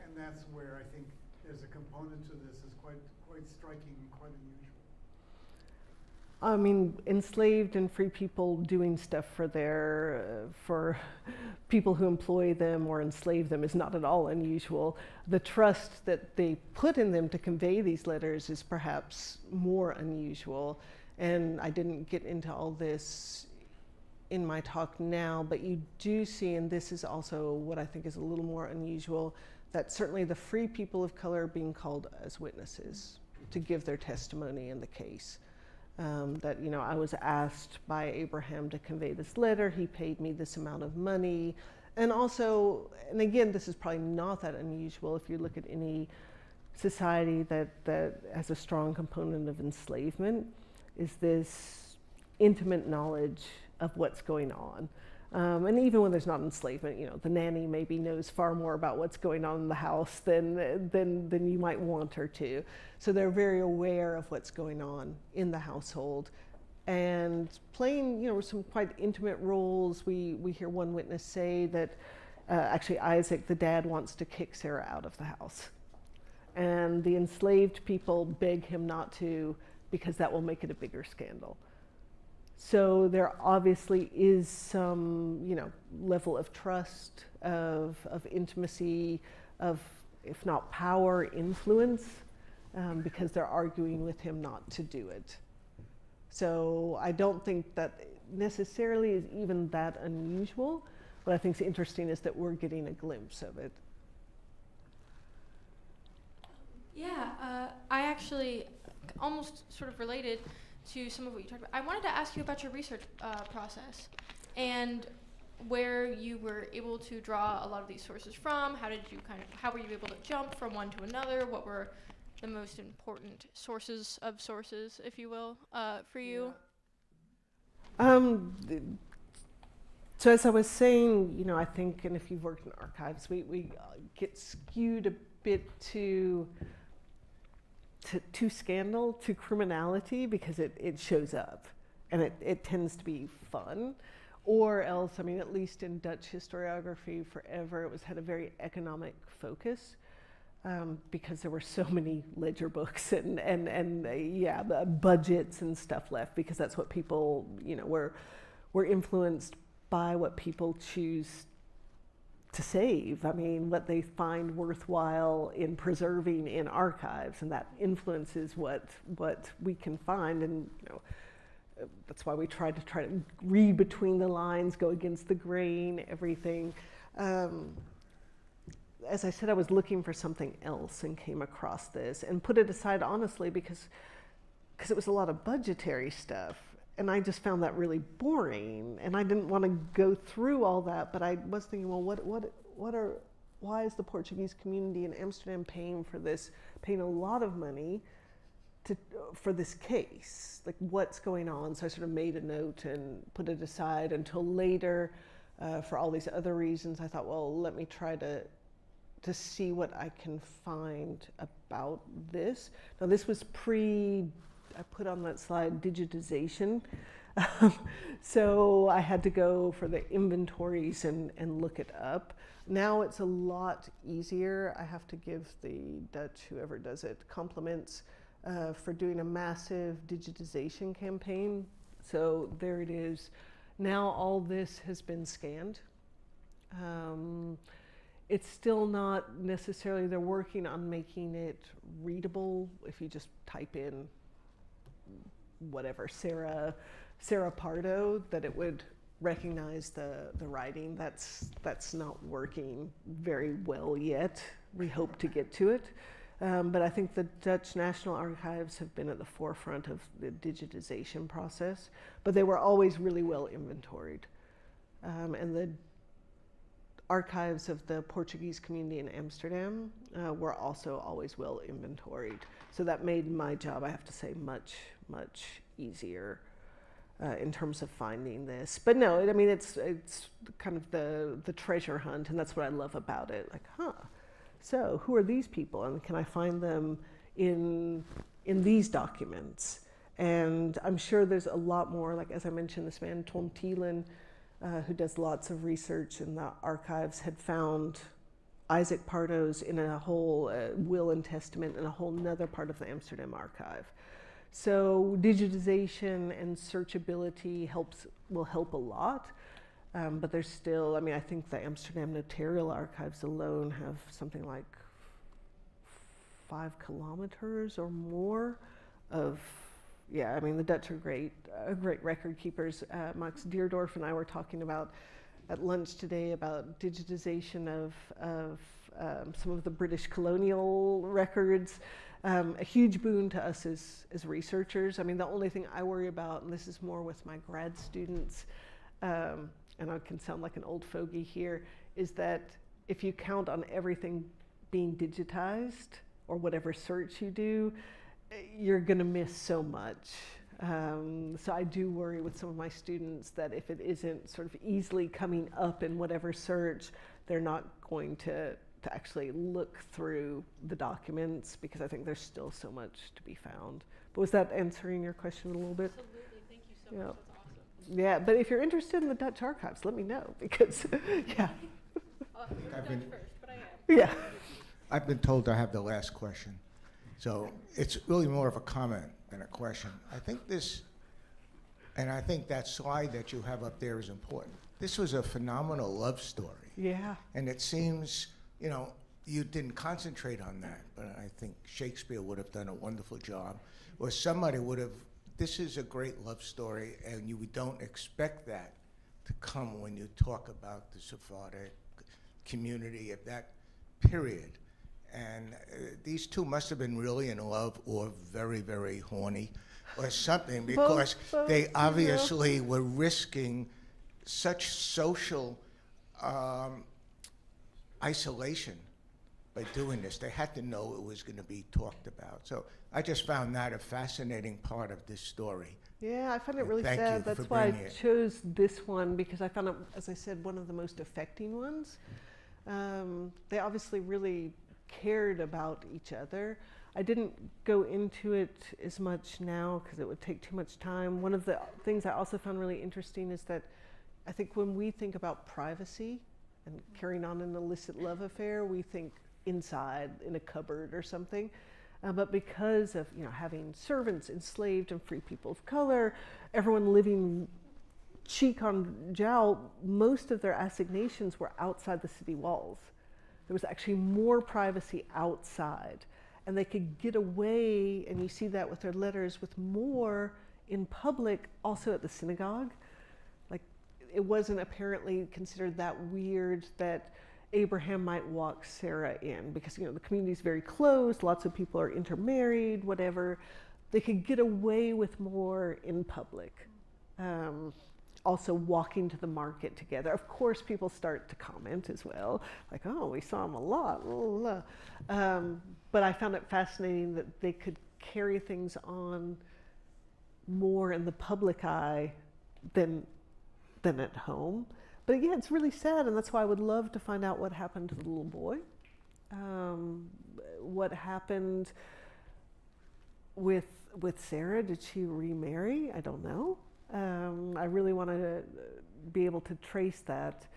And that's where I think there's a component to this is quite striking and quite unusual. I mean, enslaved and free people doing stuff for people who employ them or enslave them is not at all unusual. The trust that they put in them to convey these letters is perhaps more unusual. And I didn't get into all this in my talk now, but you do see, and this is also what I think is a little more unusual, that certainly the free people of color are being called as witnesses to give their testimony in the case. I was asked by Abraham to convey this letter. He paid me this amount of money. And also, and again, this is probably not that unusual if you look at any society that has a strong component of enslavement, is this intimate knowledge of what's going on. And even when there's not enslavement, you know, the nanny maybe knows far more about what's going on in the house than you might want her to. So they're very aware of what's going on in the household. And playing, you know, some quite intimate roles. We hear one witness say that actually Isaac, the dad, wants to kick Sarah out of the house. And the enslaved people beg him not to because that will make it a bigger scandal. So there obviously is some, you know, level of trust, of intimacy, of, if not power, influence, because they're arguing with him not to do it. So I don't think that necessarily is even that unusual. What I think is interesting is that we're getting a glimpse of it. Yeah, I actually, almost sort of related to some of what you talked about. I wanted to ask you about your research process and where you were able to draw a lot of these sources from. How were you able to jump from one to another? What were the most important sources of sources, if you will, for you? So as I was saying, you know, I think, and if you've worked in archives, we get skewed a bit to scandal, to criminality, because it shows up, and it tends to be fun. Or else, I mean, at least in Dutch historiography forever, it had a very economic focus, because there were so many ledger books and budgets and stuff left, because that's what people, you know, were influenced by what people choose to save. I mean, what they find worthwhile in preserving in archives, and that influences what we can find. And you know, that's why we try to read between the lines, go against the grain, everything. As I said, I was looking for something else and came across this and put it aside honestly because it was a lot of budgetary stuff. And I just found that really boring, and I didn't want to go through all that. But I was thinking, well, why is the Portuguese community in Amsterdam paying a lot of money for this case? Like, what's going on? So I sort of made a note and put it aside until later, for all these other reasons. I thought, well, let me try to see what I can find about this. Now, this was I put on that slide digitization. So I had to go for the inventories and look it up. Now it's a lot easier. I have to give the Dutch, whoever does it, compliments for doing a massive digitization campaign. So there it is. Now all this has been scanned. It's still not necessarily, they're working on making it readable. If you just type in whatever, Sarah Pardo, that it would recognize the writing. That's not working very well yet. We hope to get to it. But I think the Dutch National Archives have been at the forefront of the digitization process, but they were always really well inventoried. And the archives of the Portuguese community in Amsterdam were also always well inventoried. So that made my job, I have to say, much, much easier in terms of finding this. But no, I mean, it's kind of the treasure hunt, and that's what I love about it. Like, so who are these people, and can I find them in these documents? And I'm sure there's a lot more, like as I mentioned, this man, Tom Thielen, who does lots of research in the archives, had found Isaac Pardo's in a whole will and testament in a whole nother part of the Amsterdam archive. So digitization and searchability will help a lot, but there's still, I mean, I think the Amsterdam notarial archives alone have something like 5 kilometers or more of, yeah, I mean, the Dutch are great record keepers. Max Deerdorf and I were talking about at lunch today about digitization of some of the British colonial records. A huge boon to us as researchers. I mean, the only thing I worry about, and this is more with my grad students, and I can sound like an old fogey here, is that if you count on everything being digitized or whatever search you do, you're going to miss so much. So I do worry with some of my students that if it isn't sort of easily coming up in whatever search, they're not going to actually look through the documents, because I think there's still so much to be found. But was that answering your question a little bit? Absolutely. Thank you so much. That's awesome. Yeah, but if you're interested in the Dutch archives, let me know, because, yeah. You're Dutch first, but I am. Yeah. I've been told I have the last question. So it's really more of a comment than a question. I think this, and I think that slide that you have up there is important. This was a phenomenal love story. Yeah. And it seems, you know, you didn't concentrate on that, but I think Shakespeare would have done a wonderful job, or somebody would have. This is a great love story, and you don't expect that to come when you talk about the Sephardic community of that period. And these two must have been really in love, or very, very horny, or something, because they obviously were risking such social isolation by doing this. They had to know it was going to be talked about. So I just found that a fascinating part of this story. Yeah, I found it really Thank sad. you That's for why I bringing it. chose this one, because I found it, as I said, one of the most affecting ones. They obviously really cared about each other. I didn't go into it as much now because it would take too much time. One of the things I also found really interesting is that I think when we think about privacy and carrying on an illicit love affair, we think inside in a cupboard or something. But because of, you know, having servants, enslaved, and free people of color, everyone living cheek on jowl, most of their assignations were outside the city walls. There was actually more privacy outside, and they could get away, and you see that with their letters, with more in public, also at the synagogue. Like, it wasn't apparently considered that weird that Abraham might walk Sarah in, because, you know, the community's very close, lots of people are intermarried, whatever. They could get away with more in public. Also walking to the market together. Of course, people start to comment as well, like, oh, we saw him a lot, blah, blah. But I found it fascinating that they could carry things on more in the public eye than at home. But yeah, it's really sad, and that's why I would love to find out what happened to the little boy. What happened with Sarah? Did she remarry? I don't know. I really want to be able to trace that.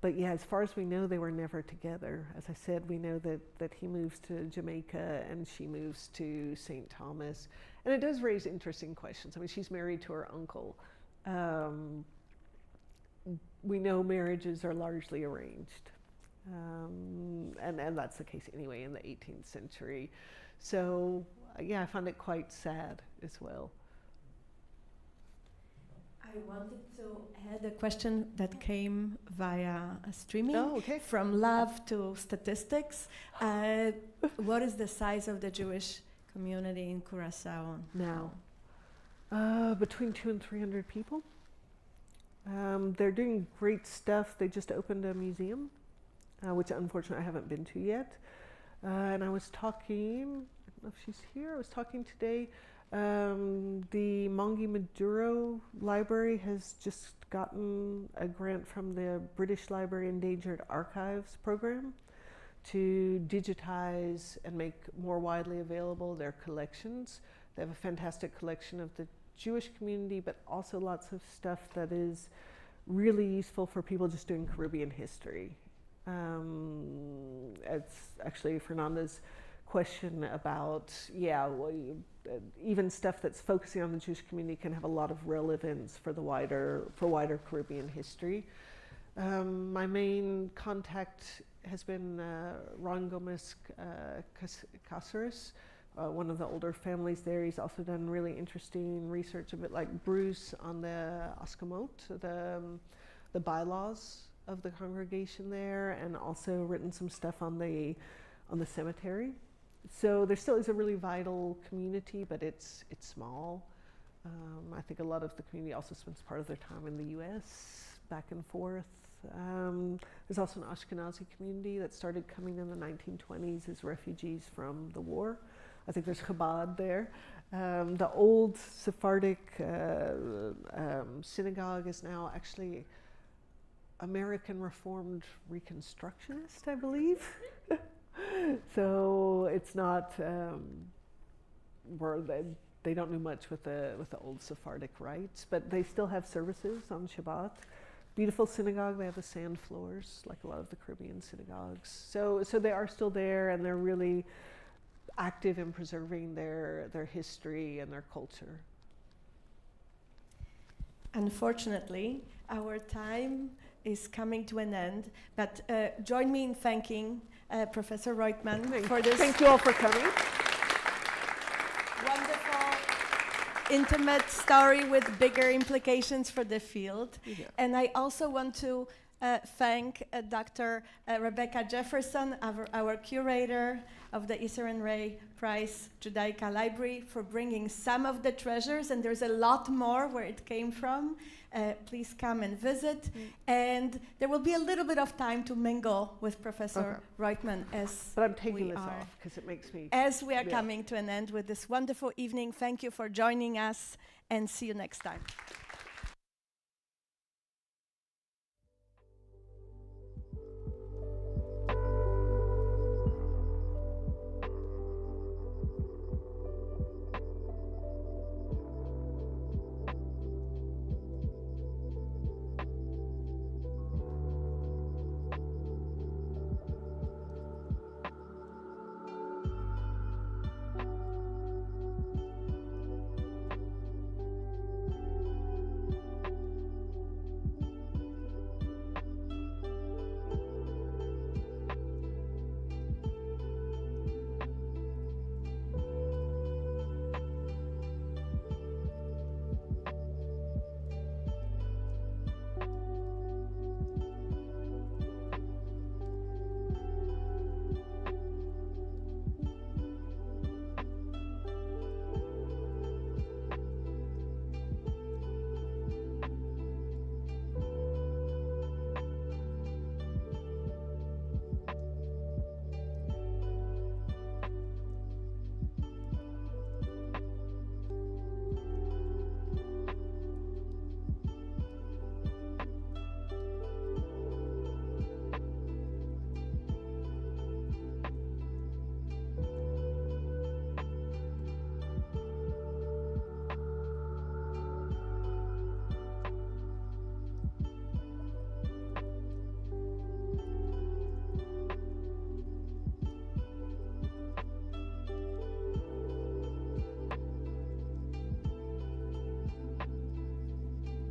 But yeah, as far as we know, they were never together. As I said, we know that he moves to Jamaica and she moves to St. Thomas. And it does raise interesting questions. I mean, she's married to her uncle. We know marriages are largely arranged. And that's the case anyway in the 18th century. So yeah, I found it quite sad as well. I wanted to add a question that came via streaming. Oh, okay. From love to statistics. What is the size of the Jewish community in Curaçao now? Between 200 and 300 people. They're doing great stuff. They just opened a museum, which unfortunately I haven't been to yet. And I was talking, I don't know if she's here, I was talking today. The Mongi Maduro Library has just gotten a grant from the British Library Endangered Archives program to digitize and make more widely available their collections. They have a fantastic collection of the Jewish community, but also lots of stuff that is really useful for people just doing Caribbean history. It's actually Fernanda's question about, even stuff that's focusing on the Jewish community can have a lot of relevance for wider Caribbean history. My main contact has been Ron Gomez Caceres, one of the older families there. He's also done really interesting research, a bit like Bruce, on the Askamot, the bylaws of the congregation there, and also written some stuff on the cemetery. So there still is a really vital community, but it's small. I think a lot of the community also spends part of their time in the U.S., back and forth. There's also an Ashkenazi community that started coming in the 1920s as refugees from the war. I think there's Chabad there. The old Sephardic synagogue is now actually American Reformed Reconstructionist, I believe. So it's not where they don't do much with the old Sephardic rites, but they still have services on Shabbat. Beautiful synagogue. They have the sand floors, like a lot of the Caribbean synagogues. So they are still there, and they're really active in preserving their history and their culture. Unfortunately, our time is coming to an end, but join me in thanking Professor Roitman for this Thank you all for coming. wonderful, intimate story with bigger implications for the field. Yeah. And I also want to thank Dr. Rebecca Jefferson, our curator of the Issa and Ray Prize Judaica Library, for bringing some of the treasures, and there's a lot more where it came from. Please come and visit. And there will be a little bit of time to mingle with Professor Roitman as But I'm taking we this are. off because it makes me. As we are coming to an end with this wonderful evening, thank you for joining us, and see you next time.